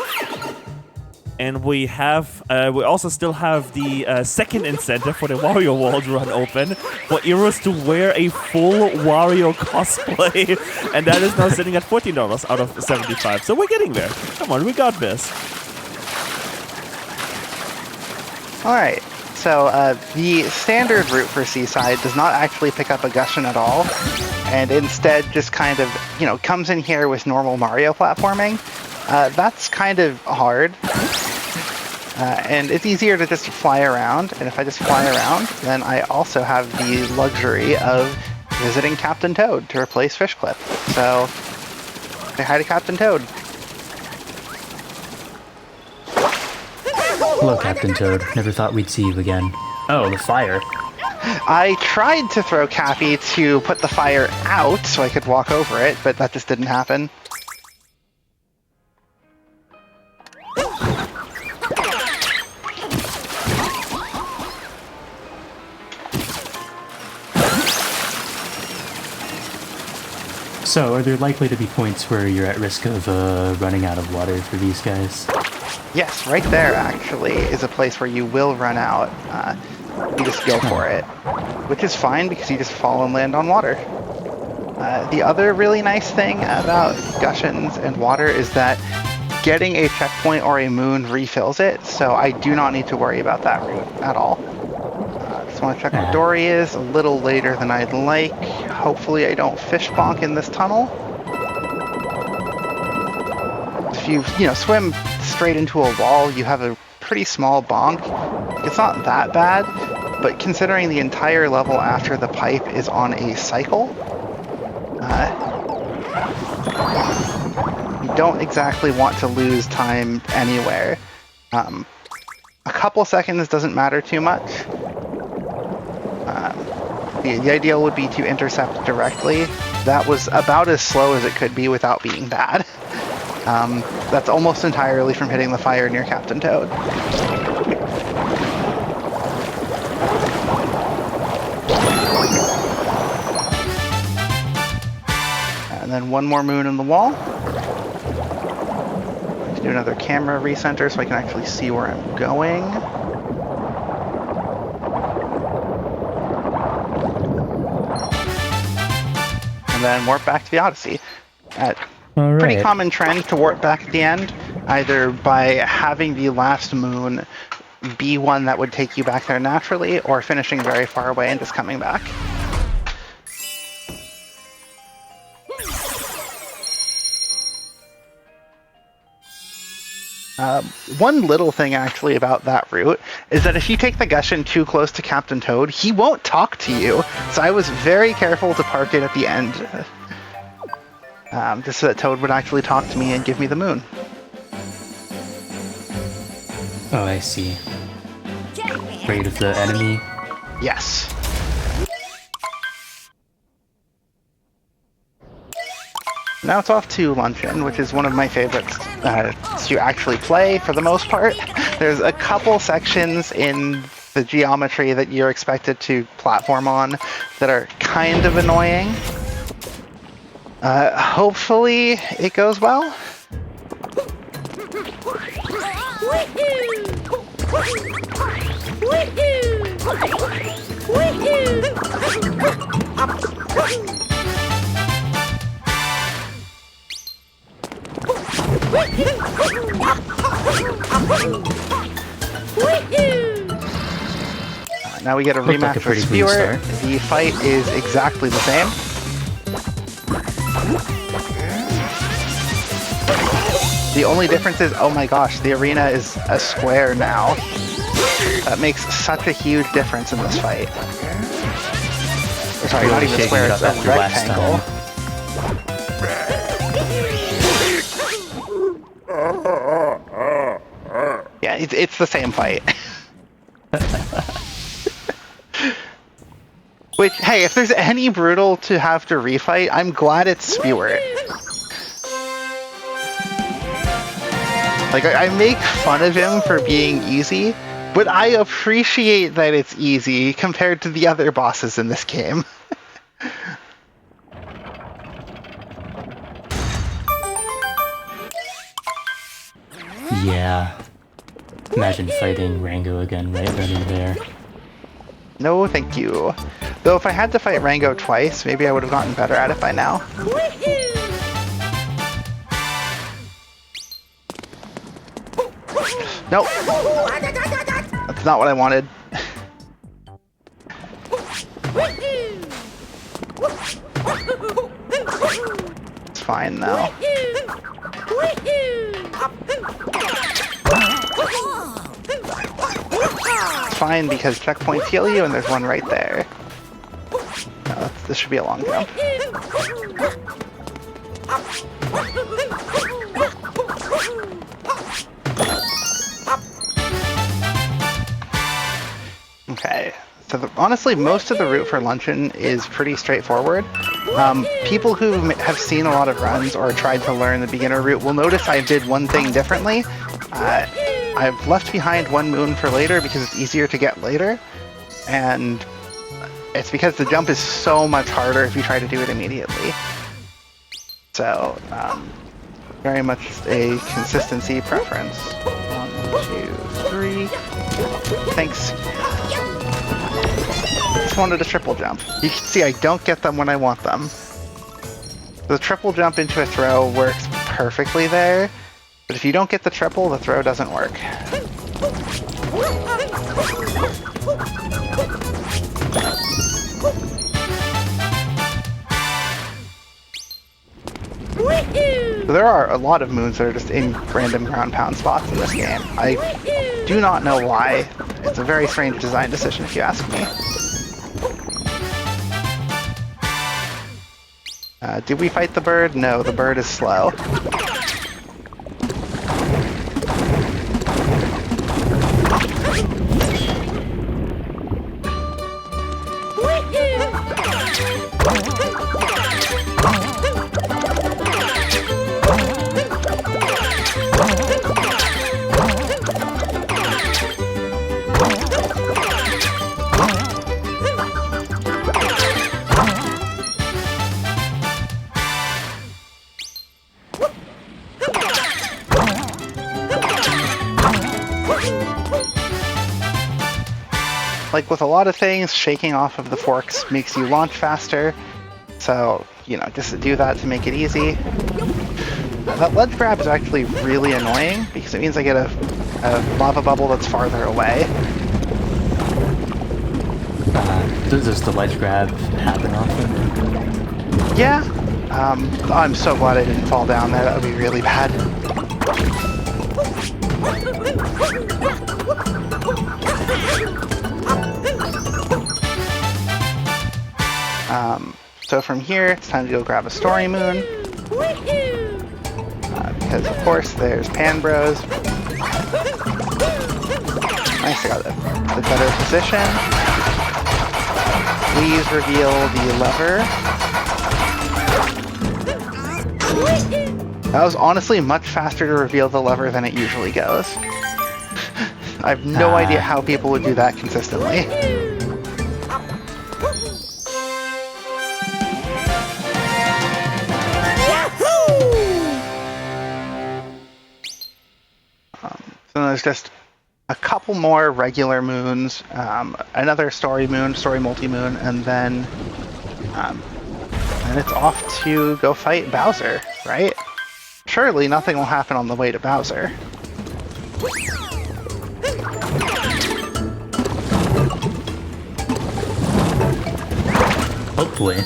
And we also still have the second incentive for the Wario World run open for Eros to wear a full Wario cosplay, and that is now sitting at $14 out of $75. So we're getting there. Come on, we got this. All right. So the standard route for Seaside does not actually pick up a Gushin at all, and instead just kind of, comes in here with normal Mario platforming. That's kind of hard. And it's easier to just fly around, and if I just fly around, then I also have the luxury of visiting Captain Toad to replace Fish Clip. So, say hi to Captain Toad. Hello, Captain Toad. Never thought we'd see you again. Oh, the fire. I tried to throw Cappy to put the fire out so I could walk over it, but that just didn't happen. So, are there likely to be points where you're at risk of running out of water for these guys? Yes, right there actually is a place where you will run out. You just go for it, which is fine because you just fall and land on water. The other really nice thing about Gushins and water is that getting a checkpoint or a moon refills it, so I do not need to worry about that route at all. Just want to check where Dory is, a little later than I'd like. Hopefully I don't fish bonk in this tunnel. If you swim straight into a wall, you have a pretty small bonk. It's not that bad, but considering the entire level after the pipe is on a cycle, you don't exactly want to lose time anywhere. A couple seconds doesn't matter too much. The ideal would be to intercept directly. That was about as slow as it could be without being bad. That's almost entirely from hitting the fire near Captain Toad. And then one more moon in the wall. Let's do another camera recenter so I can actually see where I'm going. And then warp back to the Odyssey. Pretty common trend to warp back at the end, either by having the last moon be one that would take you back there naturally, or finishing very far away and just coming back. One little thing actually about that route is that if you take the Gushin too close to Captain Toad, he won't talk to you. So I was very careful to park it at the end, just so that Toad would actually talk to me and give me the moon. Oh, I see. Afraid of the enemy? Yes. Now it's off to Luncheon, which is one of my favorites to actually play for the most part. There's a couple sections in the geometry that you're expected to platform on that are kind of annoying. Hopefully it goes well. Now we get a Looked like rematch a pretty with clean Spewer. start. The fight is exactly the same. The only difference is, oh my gosh, the arena is a square now. That makes such a huge difference in this fight. Or sorry, not even a square, it's a rectangle. Yeah, it's the same fight. Which, hey, if there's any brutal to have to refight, I'm glad it's Spewer. Like, I make fun of him for being easy, but I appreciate that it's easy compared to the other bosses in this game. Yeah. Imagine fighting Rango again right in there. No, thank you. Though if I had to fight Rango twice, maybe I would have gotten better at it by now. Nope. That's not what I wanted. It's fine though. It's fine because checkpoints heal you and there's one right there. No, this should be a long jump. Okay, so honestly, most of the route for Luncheon is pretty straightforward. People who have seen a lot of runs or tried to learn the beginner route will notice I did one thing differently. I've left behind one moon for later because it's easier to get later, and it's because the jump is so much harder if you try to do it immediately. So, very much a consistency preference. 1, 2, 3. Thanks. Just wanted a triple jump. You can see I don't get them when I want them. The triple jump into a throw works perfectly there, but if you don't get the triple, the throw doesn't work. So there are a lot of moons that are just in random ground pound spots in this game. I do not know why. It's a very strange design decision if you ask me. Did we fight the bird? No, the bird is slow. Like with a lot of things, shaking off of the forks makes you launch faster. So, you know, just do that to make it easy. That ledge grab is actually really annoying because it means I get a lava bubble that's farther away. Does the ledge grab happen often? Yeah. I'm so glad I didn't fall down there. That would be really bad. So from here, it's time to go grab a story moon. Because of course there's Pan Bros. Nice, I got the better position. Please reveal the lever. That was honestly much faster to reveal the lever than it usually goes. I have no idea how people would do that consistently. So there's just a couple more regular moons, another story moon, story multi-moon, and then it's off to go fight Bowser, right? Surely nothing will happen on the way to Bowser. Hopefully.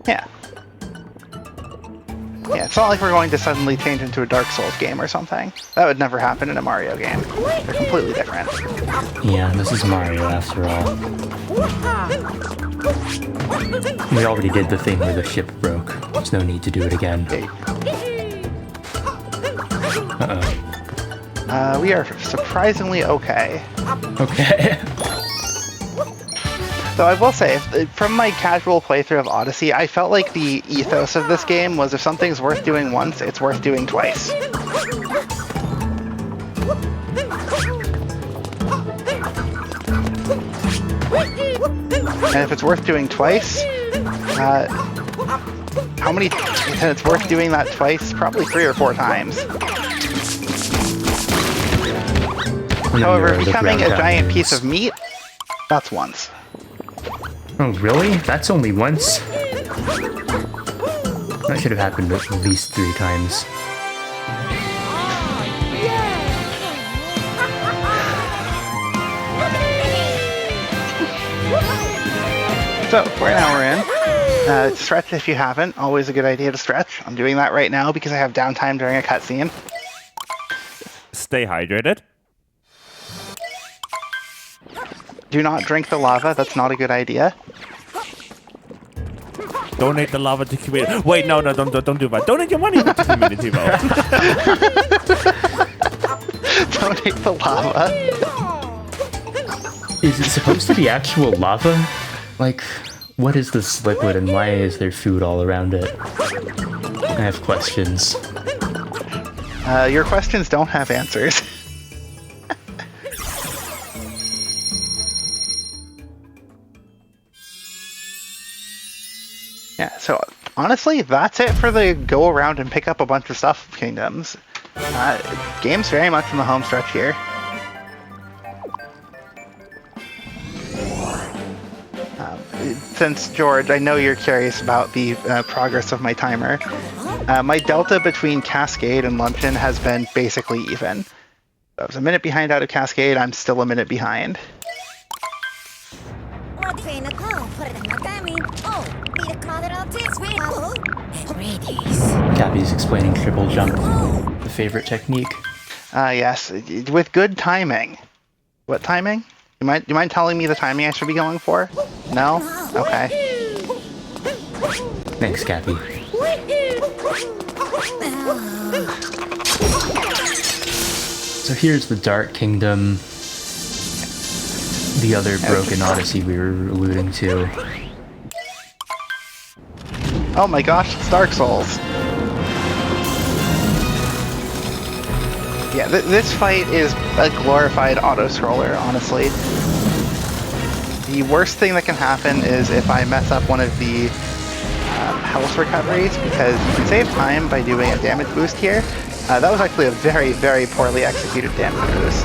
Yeah. Yeah, it's not like we're going to suddenly change into a Dark Souls game or something. That would never happen in a Mario game. They're completely different. Yeah, this is Mario after all. We already did the thing where the ship broke. There's no need to do it again. Uh-oh. We are surprisingly okay. Okay. Though I will say, from my casual playthrough of Odyssey, I felt like the ethos of this game was if something's worth doing once, it's worth doing twice. And if it's worth doing twice, how many? And it's worth doing that twice, probably 3 or 4 times. However, becoming a giant piece of meat, that's once. Oh, really? That's only once? That should have happened at least 3 times. So, right now we're in. Stretch if you haven't. Always a good idea to stretch. I'm doing that right now because I have downtime during a cutscene. Stay hydrated. Do not drink the lava. That's not a good idea. Donate the lava to community. Wait, no, don't do that. Donate your money to community, though. Donate the lava. Is it supposed to be actual lava? Like, what is this liquid and why is there food all around it? I have questions. Your questions don't have answers. Yeah, so honestly, that's it for the go around and pick up a bunch of stuff kingdoms. Game's very much in the home stretch here. Since, George, I know you're curious about the progress of my timer, my delta between Cascade and Luncheon has been basically even. I was a minute behind out of Cascade, I'm still a minute behind. Cappy's explaining triple jump, the favorite technique. Yes, with good timing. What timing? You mind telling me the timing I should be going for? No? Okay. Thanks, Cappy. So here's the Dark Kingdom. The other broken Odyssey we were alluding to. Oh my gosh, it's Dark Souls. Yeah, this fight is a glorified auto-scroller, honestly. The worst thing that can happen is if I mess up one of the health recoveries, because you can save time by doing a damage boost here. That was actually a very, very poorly executed damage boost.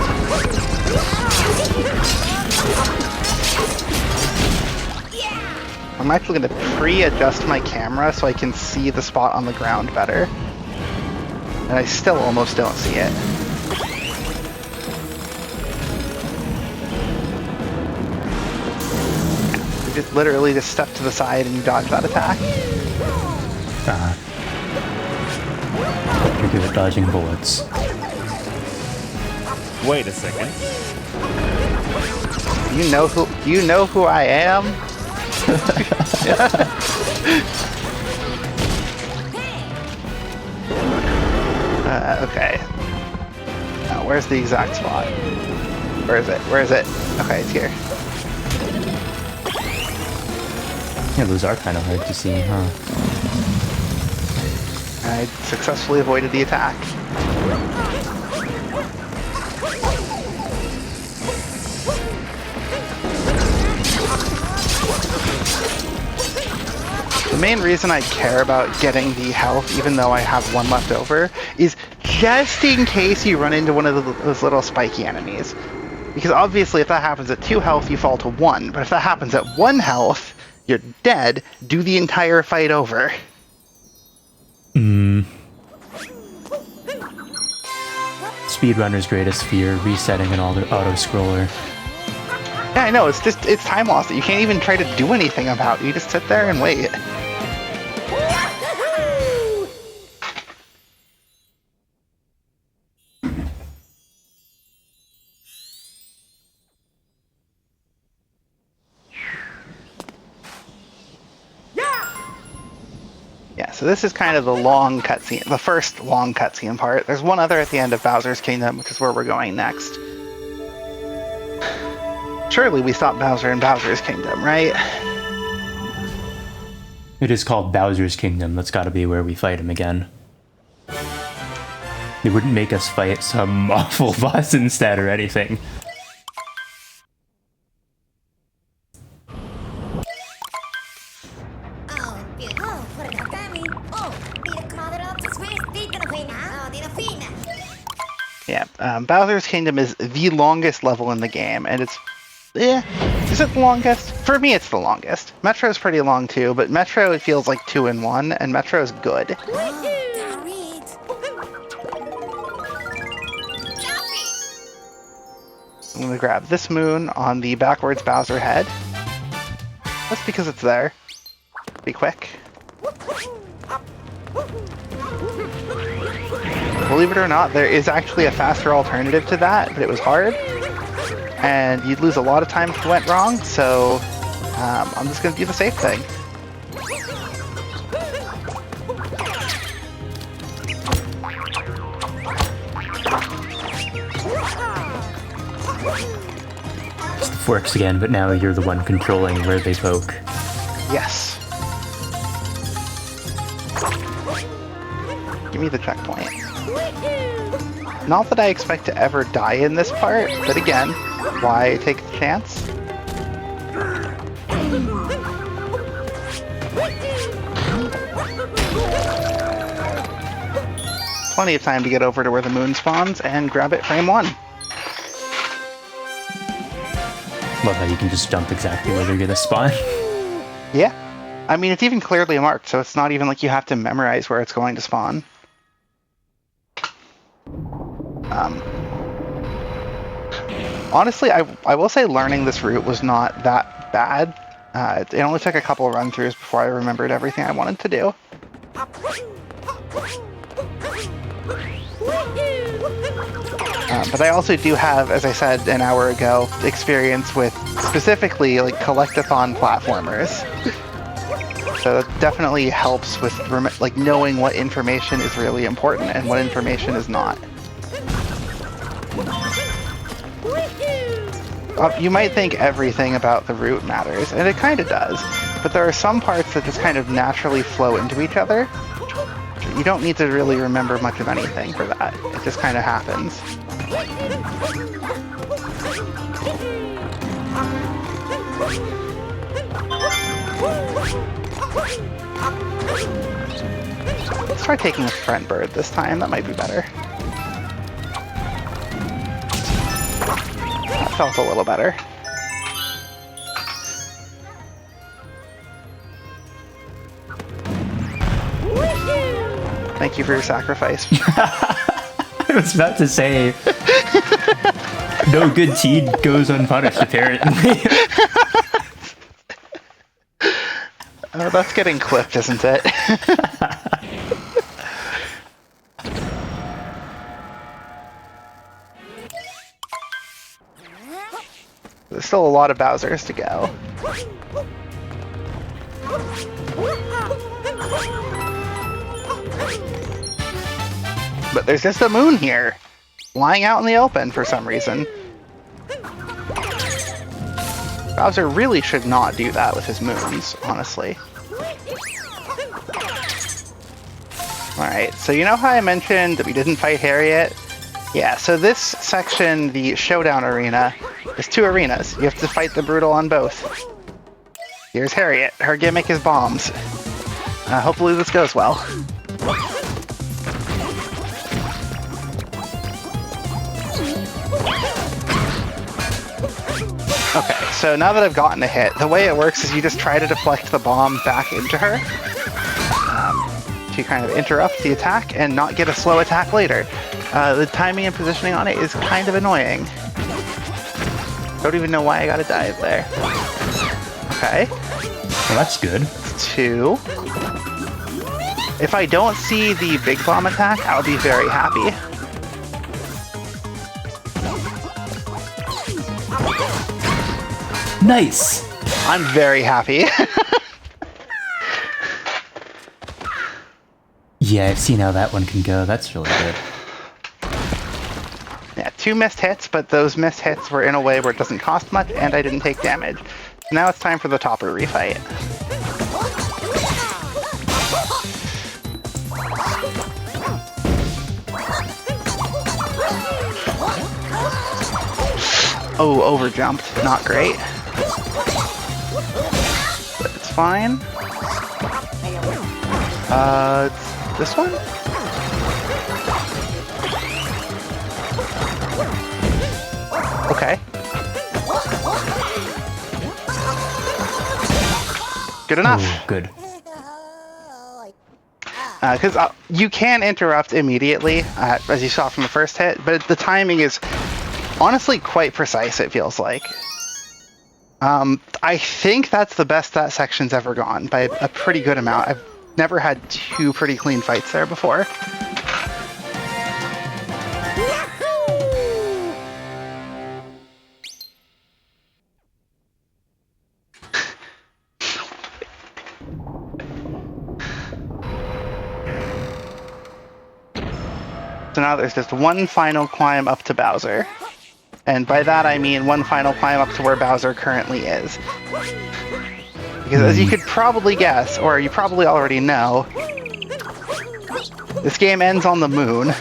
I'm actually going to pre-adjust my camera so I can see the spot on the ground better. And I still almost don't see it. You just literally just step to the side and you dodge that attack. You're good at dodging bullets. Wait a second. You know who I am? Okay. Now, where's the exact spot? Where is it? Where is it? Okay, it's here. Yeah, those are kind of hard to see, huh? I successfully avoided the attack. The main reason I care about getting the health, even though I have one left over, is just in case you run into one of those little spiky enemies. Because obviously if that happens at 2 health, you fall to 1. But if that happens at 1 health, you're dead. Do the entire fight over. Speedrunner's greatest fear, resetting an auto-scroller. Yeah, I know, it's time loss that you can't even try to do anything about. You just sit there and wait. Yeah, so this is kind of the long cutscene, the first long cutscene part. There's one other at the end of Bowser's Kingdom, which is where we're going next. Surely we stop Bowser in Bowser's Kingdom, right? It is called Bowser's Kingdom. That's gotta be where we fight him again. They wouldn't make us fight some awful boss instead or anything. Yeah, Bowser's Kingdom is the longest level in the game, and it's... is it the longest? For me, it's the longest. Metro's pretty long too, but Metro, it feels like 2 in 1, and Metro's good. I'm gonna grab this moon on the backwards Bowser head. That's because it's there. Be quick. Believe it or not, there is actually a faster alternative to that, but it was hard. And you'd lose a lot of time if it went wrong, so I'm just gonna do the safe thing. Works again, but now you're the one controlling where they poke. Yes. Give me the checkpoint. Not that I expect to ever die in this part, but again, why take the chance? Plenty of time to get over to where the moon spawns and grab it frame 1. Love how you can just jump exactly where they're gonna spawn. Yeah. I mean, it's even clearly marked, so it's not even like you have to memorize where it's going to spawn. Honestly, I will say learning this route was not that bad. It only took a couple of run-throughs before I remembered everything I wanted to do. But I also do have, as I said an hour ago, experience with specifically like collectathon platformers. So that definitely helps with like knowing what information is really important and what information is not. You might think everything about the route matters, and it kind of does, but there are some parts that just kind of naturally flow into each other. You don't need to really remember much of anything for that. It just kind of happens. Let's try taking a front bird this time. That might be better. That felt a little better. Thank you for your sacrifice. I was about to say, no good deed goes unpunished, apparently. That's getting clipped, isn't it? There's still a lot of Bowsers to go. But there's just a moon here, lying out in the open for some reason. Bowser really should not do that with his moons, honestly. Alright, so you know how I mentioned that we didn't fight Harriet? Yeah, so this section, the Showdown Arena, is 2 arenas. You have to fight the Brutal on both. Here's Harriet. Her gimmick is bombs. Hopefully this goes well. Okay, so now that I've gotten a hit, the way it works is you just try to deflect the bomb back into her to kind of interrupt the attack and not get a slow attack later. The timing and positioning on it is kind of annoying. Don't even know why I gotta dive there. Okay. Well, that's good. 2. If I don't see the big bomb attack, I'll be very happy. Nice! I'm very happy. Yeah, I've seen how that one can go. That's really good. Yeah, 2 missed hits, but those missed hits were in a way where it doesn't cost much, and I didn't take damage. Now it's time for the Topper refight. Oh, overjumped. Not great. But it's fine. It's this one? Okay. Good enough. Oh, good. Because you can interrupt immediately, as you saw from the first hit, but the timing is honestly quite precise, it feels like. I think that's the best that section's ever gone, by a pretty good amount. I've never had 2 pretty clean fights there before. So now there's just one final climb up to Bowser. And by that I mean one final climb up to where Bowser currently is. Because as you could probably guess, or you probably already know, this game ends on the moon.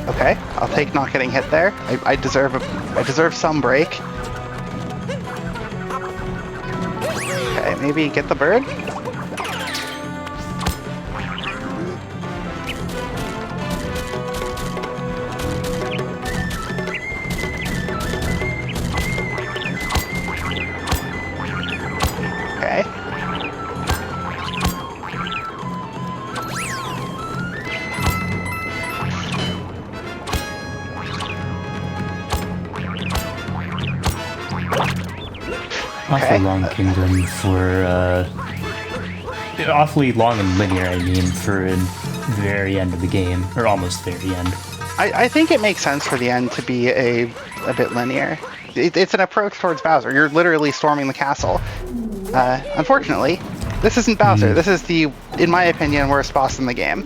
Okay, I'll take not getting hit there. I deserve some break. Okay, maybe get the bird? Okay. Awfully long kingdom for, awfully long and linear, I mean, for the very end of the game, or almost very end. I think it makes sense for the end to be a bit linear. It's an approach towards Bowser. You're literally storming the castle. Unfortunately, this isn't Bowser. This is the, in my opinion, worst boss in the game.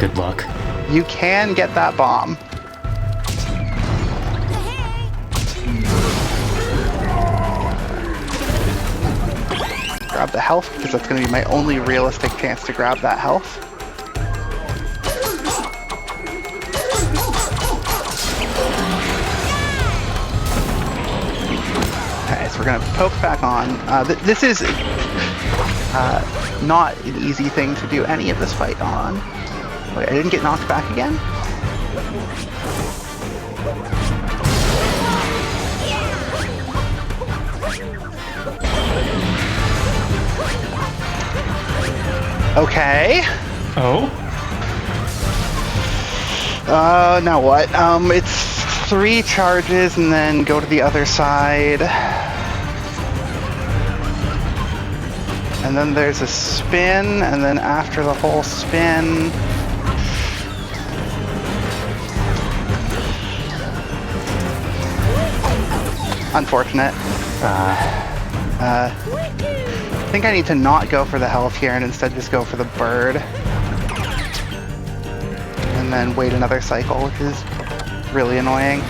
Good luck. You can get that bomb. Grab the health, because that's going to be my only realistic chance to grab that health. Okay, so we're going to poke back on. This is not an easy thing to do any of this fight on. Wait, I didn't get knocked back again? Okay. Oh? Now what? It's 3 charges and then go to the other side. And then there's a spin, and then after the whole spin... Unfortunate. I think I need to not go for the health here and instead just go for the bird. And then wait another cycle, which is really annoying.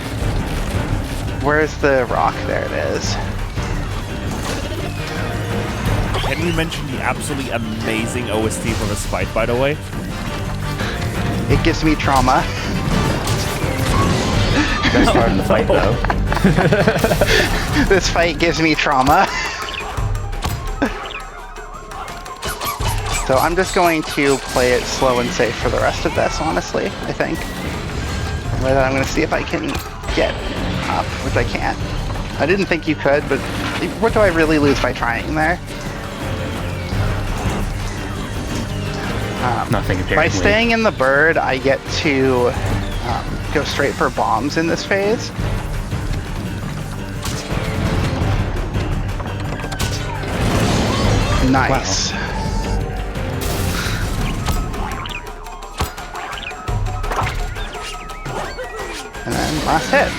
Where's the rock? There it is. Can we mention the absolutely amazing OST for this fight, by the way? It gives me trauma. Best part of the fight, though. This fight gives me trauma. So I'm just going to play it slow and safe for the rest of this, honestly, I think. And with that, I'm going to see if I can get up, which I can't. I didn't think you could, but what do I really lose by trying there? Nothing apparently. By staying in the bird, I get to go straight for bombs in this phase. Nice. Wow. And then last hit.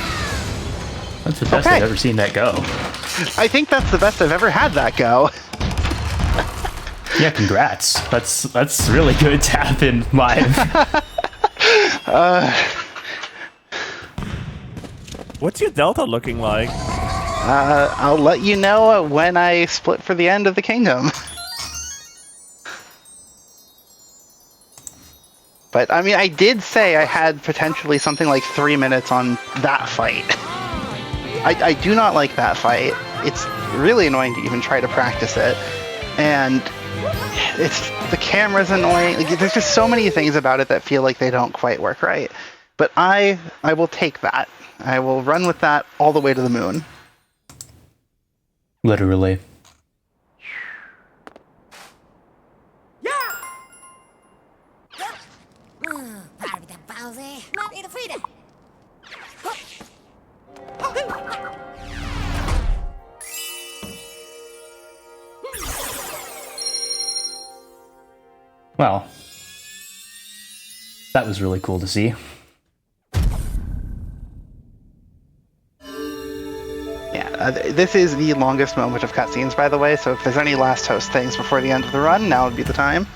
That's the best Okay. I've ever seen that go. I think that's the best I've ever had that go. Yeah, congrats. That's really good to happen live. What's your delta looking like? I'll let you know when I split for the end of the kingdom. But, I mean, I did say I had potentially something like 3 minutes on that fight. I do not like that fight. It's really annoying to even try to practice it. And the camera's annoying. Like, there's just so many things about it that feel like they don't quite work right. But I will take that. I will run with that all the way to the moon. Literally. Well, that was really cool to see. Yeah, this is the longest moment of cutscenes, by the way, so if there's any last host things before the end of the run, now would be the time.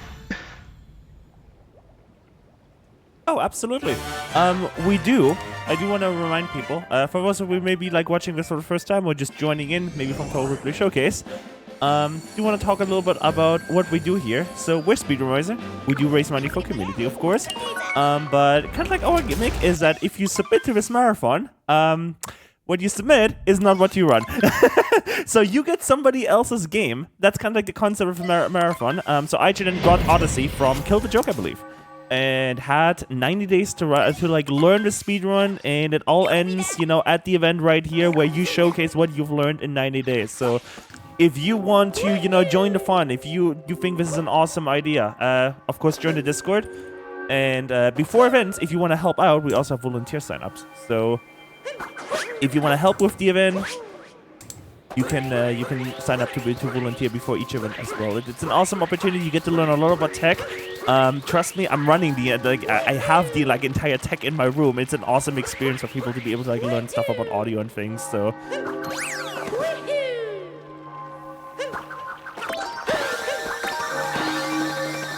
Oh, absolutely. I do want to remind people, for those of you maybe like watching this for the first time or just joining in, maybe from Total Replay Showcase, do want to talk a little bit about what we do here. So we're Speedromizer. We do raise money for community, of course. But kind of like our gimmick is that if you submit to this marathon, what you submit is not what you run. So you get somebody else's game. That's kind of like the concept of a marathon. So IHNN got Odyssey from Kill the Joke, I believe, and had 90 days to like learn the speedrun, and it all ends, you know, at the event right here where you showcase what you've learned in 90 days. So if you want to, you know, join the fun, if you think this is an awesome idea, of course, join the Discord. And before events, if you want to help out, we also have volunteer signups. So if you want to help with the event, you can sign up to volunteer before each event as well. It's an awesome opportunity. You get to learn a lot about tech. Trust me, I'm running I have the like entire tech in my room. It's an awesome experience for people to be able to like learn stuff about audio and things. So.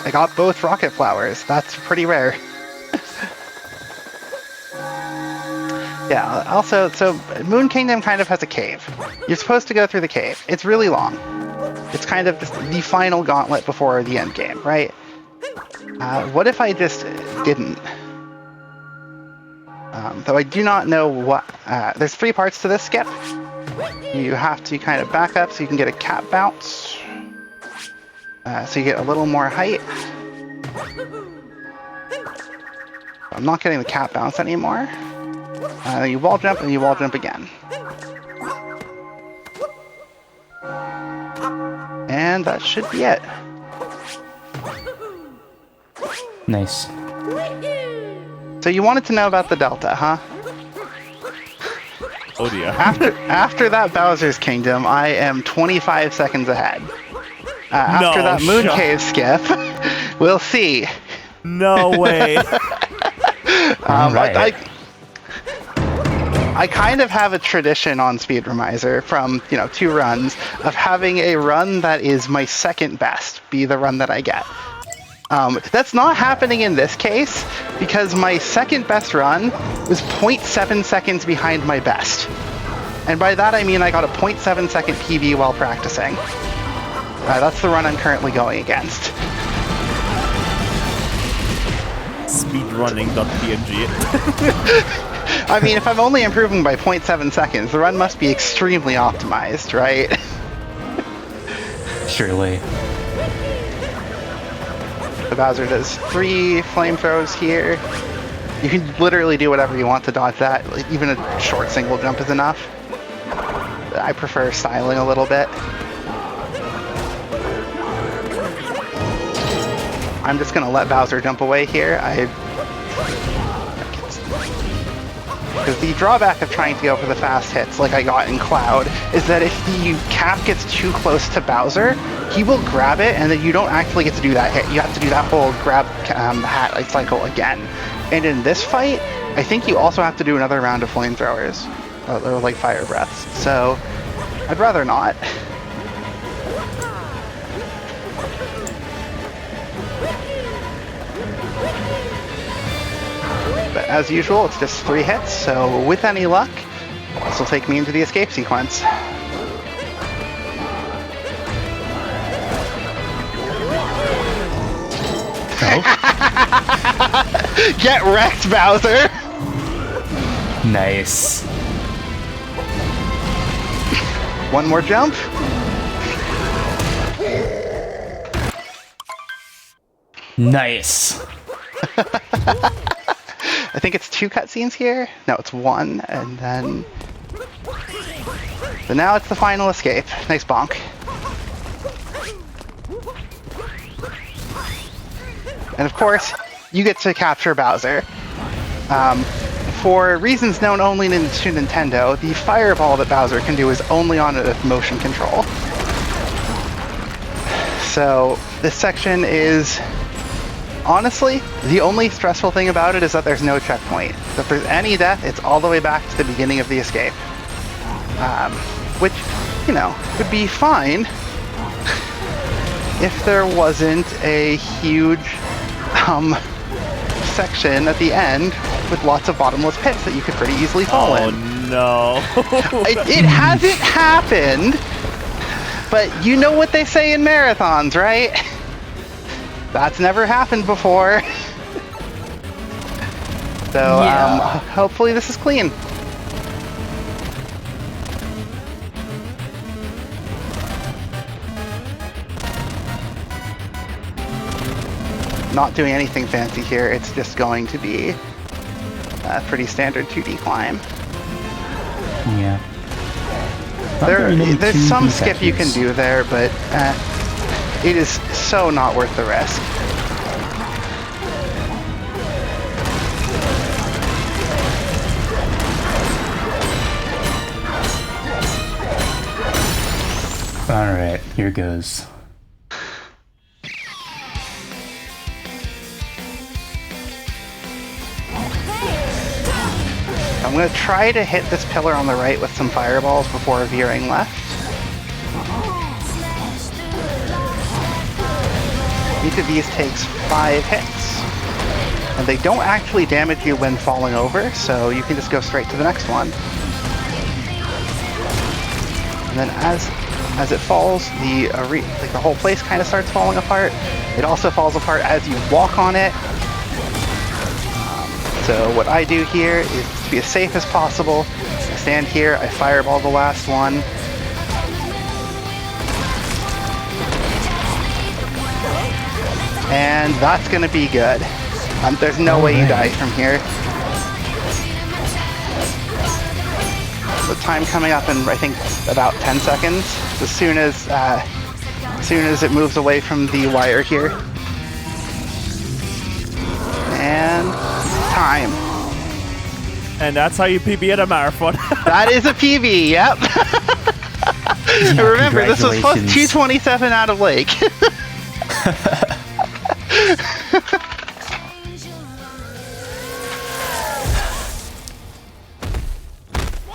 I got both rocket flowers. That's pretty rare. Yeah, also, so Moon Kingdom kind of has a cave. You're supposed to go through the cave. It's really long. It's kind of just the final gauntlet before the end game, right? What if I just didn't? Though I do not know what... there's 3 parts to this skip. You have to kind of back up so you can get a cap bounce. So you get a little more height. I'm not getting the cap bounce anymore. You wall jump and you wall jump again. And that should be it. Nice. So you wanted to know about the Delta, huh? Oh dear. After that Bowser's Kingdom, I am 25 seconds ahead. After No that moon shot. cave skip, we'll see. No way. Alright. I kind of have a tradition on Speedromizer from 2 runs of having a run that is my second best be the run that I get. That's not happening in this case because my second best run was 0.7 seconds behind my best. And by that I mean I got a 0.7 second PB while practicing. That's the run I'm currently going against. Speedrunning.png. I mean, if I'm only improving by 0.7 seconds, the run must be extremely optimized, right? Surely. The Bowser does 3 flamethrowers here. You can literally do whatever you want to dodge that. Like, even a short single jump is enough. I prefer styling a little bit. I'm just gonna let Bowser jump away here. Because the drawback of trying to go for the fast hits like I got in Cloud is that if the cap gets too close to Bowser, he will grab it and then you don't actually get to do that hit. You have to do that whole grab hat cycle again. And in this fight, I think you also have to do another round of flamethrowers, or like fire breaths. So I'd rather not. But as usual, it's just 3 hits, so with any luck, this will take me into the escape sequence. Oh, Get wrecked, Bowser! nice. One more jump. Nice. I think it's 2 cutscenes here. No, it's 1, and then... So now it's the final escape. Nice bonk. And of course, you get to capture Bowser. For reasons known only to Nintendo, the fireball that Bowser can do is only on a motion control. So this section is... Honestly, the only stressful thing about it is that there's no checkpoint. So if there's any death, it's all the way back to the beginning of the escape. Which, would be fine if there wasn't a huge section at the end with lots of bottomless pits that you could pretty easily fall in. Oh no. It hasn't happened, but you know what they say in marathons, right? That's never happened before. So, hopefully this is clean. Not doing anything fancy here, it's just going to be a pretty standard 2D climb. Yeah. There's some skip you can do there, but it is so not worth the risk. Alright, here goes. I'm going to try to hit this pillar on the right with some fireballs before veering left. Each of these takes 5 hits. And they don't actually damage you when falling over, so you can just go straight to the next one. And then as it falls, the whole place kind of starts falling apart. It also falls apart as you walk on it. So what I do here is to be as safe as possible. I stand here, I fireball the last one. And that's gonna be good. There's no way you die from here. The time coming up in, I think, about 10 seconds. As soon as it moves away from the wire here. And time. And that's how you PB at a marathon. That is a PB, yep. Yeah, Remember, this was plus congratulations. 227 out of Lake.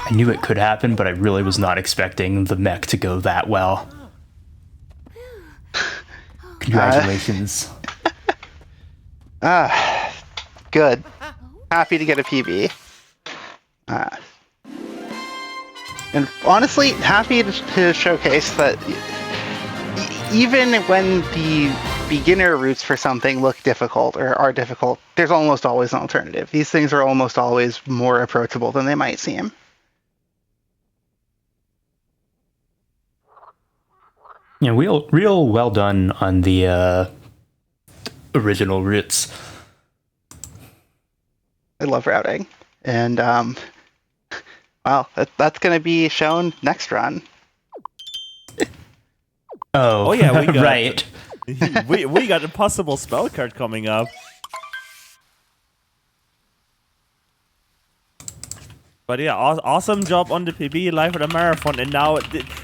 I knew it could happen, but I really was not expecting the mech to go that well. Congratulations. Good. Happy to get a PB. And honestly, happy to showcase that even when the beginner routes for something look difficult or are difficult, there's almost always an alternative. These things are almost always more approachable than they might seem. Yeah, real well done on the original routes. I love routing. And, well, that's going to be shown next run. Oh, yeah, we got right. we got a possible spell card coming up. But yeah, awesome job on the PB live at a marathon, and now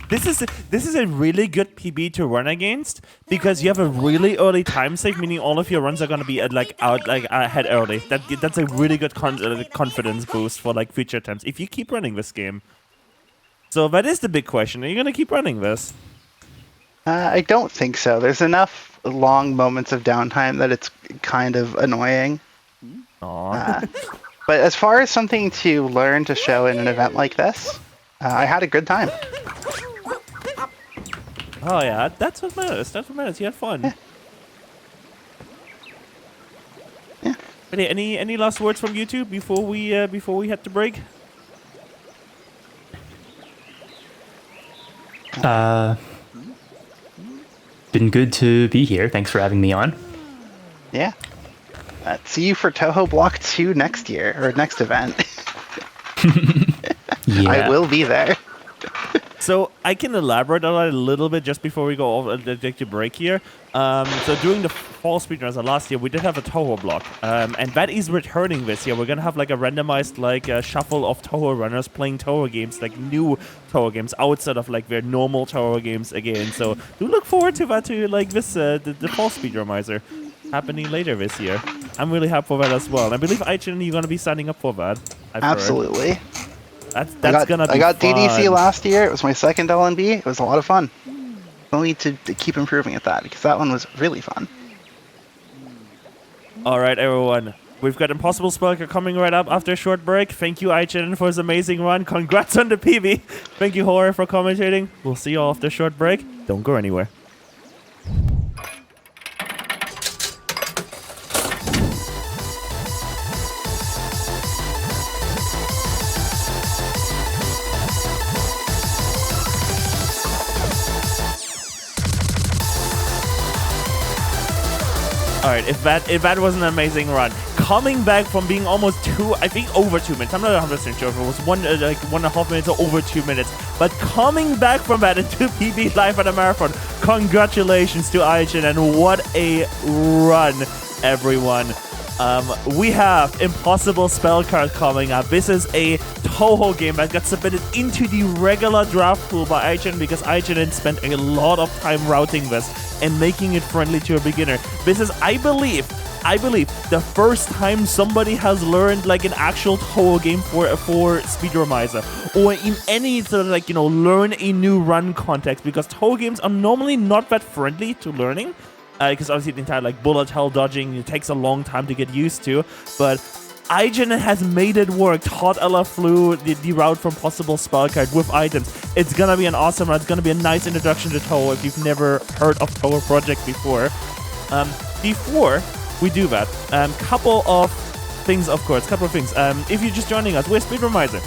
this is a really good PB to run against because you have a really early time save, meaning all of your runs are gonna be ahead early. That's a really good confidence boost for like future attempts if you keep running this game. So that is the big question: are you gonna keep running this? I don't think so. There's enough long moments of downtime that it's kind of annoying. Aww. But as far as something to learn to show in an event like this, I had a good time. Oh yeah, that's what matters. That's what matters. You had fun. Yeah. But hey, any last words from YouTube before we head to break? Been good to be here. Thanks for having me on. Yeah. See you for Toho Block 2 next year, or next event. Yeah. I will be there. So I can elaborate on that a little bit just before we go off to break here. So during the fall speedrunners last year, we did have a Toho block, and that is returning this year. We're gonna have like a randomized shuffle of Toho runners playing Toho games, like new Toho games outside of like their normal Toho games again. So do look forward to that the fall Speedromizer happening later this year. I'm really happy for that as well. And I believe IHNN, you're gonna be signing up for that. Absolutely. That's gonna be I got fun. DDC last year. It was my second LNB. It was a lot of fun. We'll need to keep improving at that because that one was really fun. All right, everyone. We've got Impossible Spelker coming right up after a short break. Thank you, IHNN, for his amazing run. Congrats on the PB. Thank you, Jorge, for commentating. We'll see you all after a short break. Don't go anywhere. All right, if that was an amazing run, coming back from being almost over 2 minutes. I'm not 100% sure if it was 1.5 minutes or over 2 minutes, but coming back from that into PB live at a marathon. Congratulations to IHNN, and what a run, everyone. We have Impossible Spell Card coming up. This is a Toho game that got submitted into the regular draft pool by IHNN because IHNN spent a lot of time routing this and making it friendly to a beginner. This is, I believe, the first time somebody has learned like an actual Toho game for Speedromizer, or in any sort of learn a new run context, because Toho games are normally not that friendly to learning. Because obviously the entire bullet hell dodging, it takes a long time to get used to, but IHNN has made it work. Todd Ella flew the route from Possible Spell Card with items. It's gonna be an awesome run. It's gonna be a nice introduction to Toho if you've never heard of Toho Project before. Before we do that, couple of things. If you're just joining us, we're Speedromizer.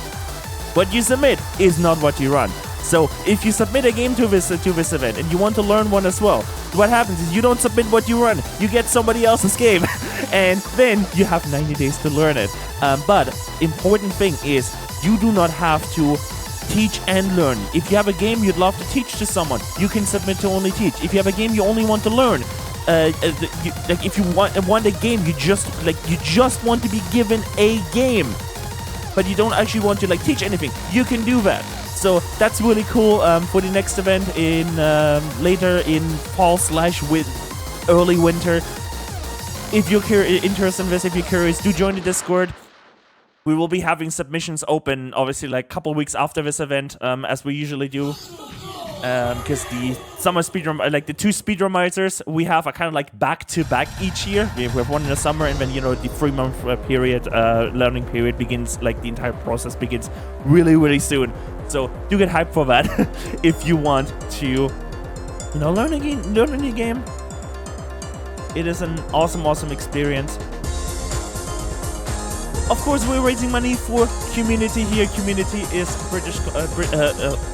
What you submit is not what you run. So if you submit a game to this event and you want to learn one as well, what happens is you don't submit what you run. You get somebody else's game, and then you have 90 days to learn it. But important thing is you do not have to teach and learn. If you have a game you'd love to teach to someone, you can submit to only teach. If you have a game you only want to learn, if you want a game, you just want to be given a game, but you don't actually want to teach anything, you can do that. So that's really cool for the next event in later in fall / with early winter. If you're interested in this, if you're curious, do join the Discord. We will be having submissions open, obviously, like a couple weeks after this event, as we usually do. Because the summer speedrun, like the 2 speedromizers we have are kind of like back-to-back each year. We have one in the summer, and then, you know, the 3-month period, learning period begins, like the entire process begins really, really soon. So do get hyped for that if you want to, you know, learn a new game. It is an awesome experience. Of course, we're raising money for QMUNITY here. QMUNITY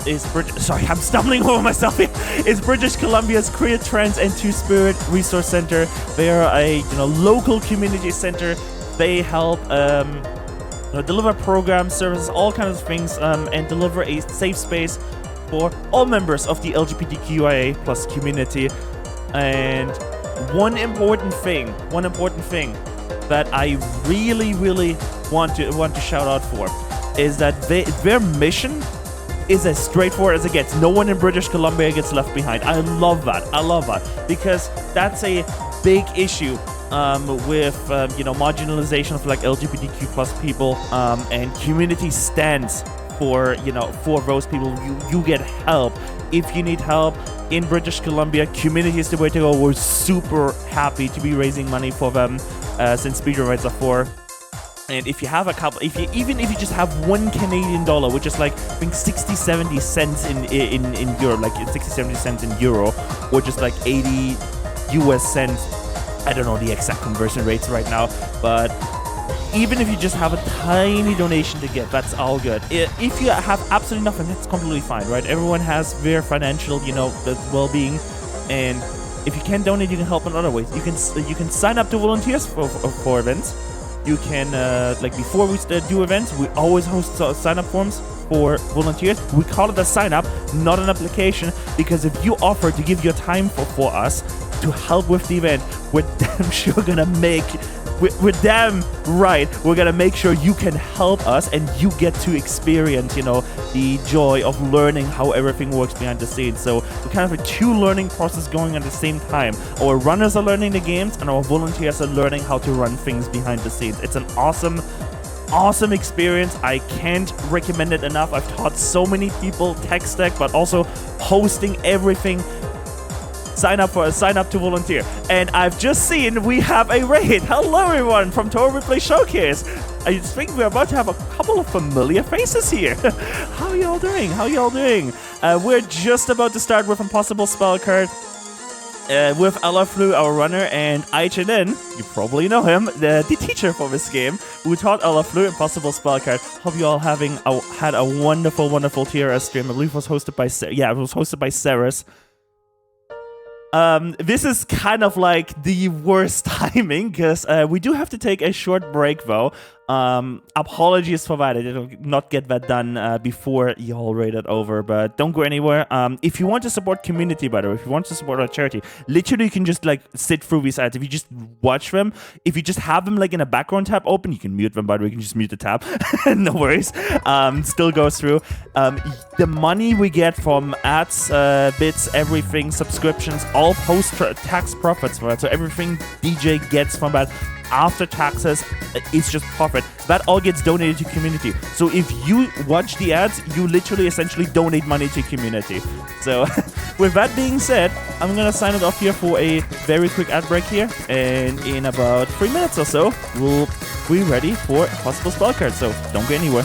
is sorry, I'm stumbling over myself here. It's British Columbia's Career Trends and Two-Spirit Resource Center. They are a local community center. They help deliver programs, services, all kinds of things, and deliver a safe space for all members of the LGBTQIA+ community. And one important thing that I really want to shout out for is that their mission is as straightforward as it gets. No one in British Columbia gets left behind. I love that because that's a big issue with marginalization of like LGBTQ+ people, and QMUNITY stands for those people. You get help if you need help. In British Columbia, QMUNITY is the way to go. We're super happy to be raising money for them since Speedromizer 4. And if you have a couple, even if you just have $1 Canadian, which is like I think 60-70 cents in euro, like 60-70 cents in euro, or just like 80 US cents. I don't know the exact conversion rates right now, but even if you just have a tiny donation to give, that's all good. If you have absolutely nothing, that's completely fine, right? Everyone has their financial, well-being, and if you can't donate, you can help in other ways. You can sign up to volunteers for events. You can before we do events, we always host sign-up forms for volunteers. We call it a sign-up, not an application, because if you offer to give your time for us to help with the event, we're damn sure gonna make. We're damn right. We're gonna make sure you can help us and you get to experience, the joy of learning how everything works behind the scenes. So we kind of have a 2 learning process going at the same time. Our runners are learning the games, and our volunteers are learning how to run things behind the scenes. It's an awesome experience. I can't recommend it enough. I've taught so many people tech stack, but also hosting everything. Sign up to volunteer. And I've just seen we have a raid. Hello everyone from Tour Replay Showcase. I think we're about to have a couple of familiar faces here. How y'all doing? We're just about to start with Impossible Spell card. With Alaflu, our runner, and IHNN, you probably know him, the teacher for this game, who taught Alaflu Impossible Spell card. Hope you all had a wonderful TRS stream. I believe it was hosted by Ceres. This is kind of like the worst timing, because we do have to take a short break, though. Apologies for that. I did not get that done before you all rated over, but don't go anywhere. If you want to support QMUNITY, by the way, if you want to support our charity, literally you can just like sit through these ads. If you just watch them, if you just have them like in a background tab open, you can mute them, by the way, you can just mute the tab. No worries. Still goes through. The money we get from ads, bits, everything, subscriptions, all post-tax profits for that. So everything DJ gets from that after taxes, it's just profit. That all gets donated to QMUNITY. So if you watch the ads, you literally essentially donate money to QMUNITY. So with that being said, I'm gonna sign it off here for a very quick ad break here, and in about 3 minutes or so, we'll be ready for Impossible Spell card. So don't go anywhere.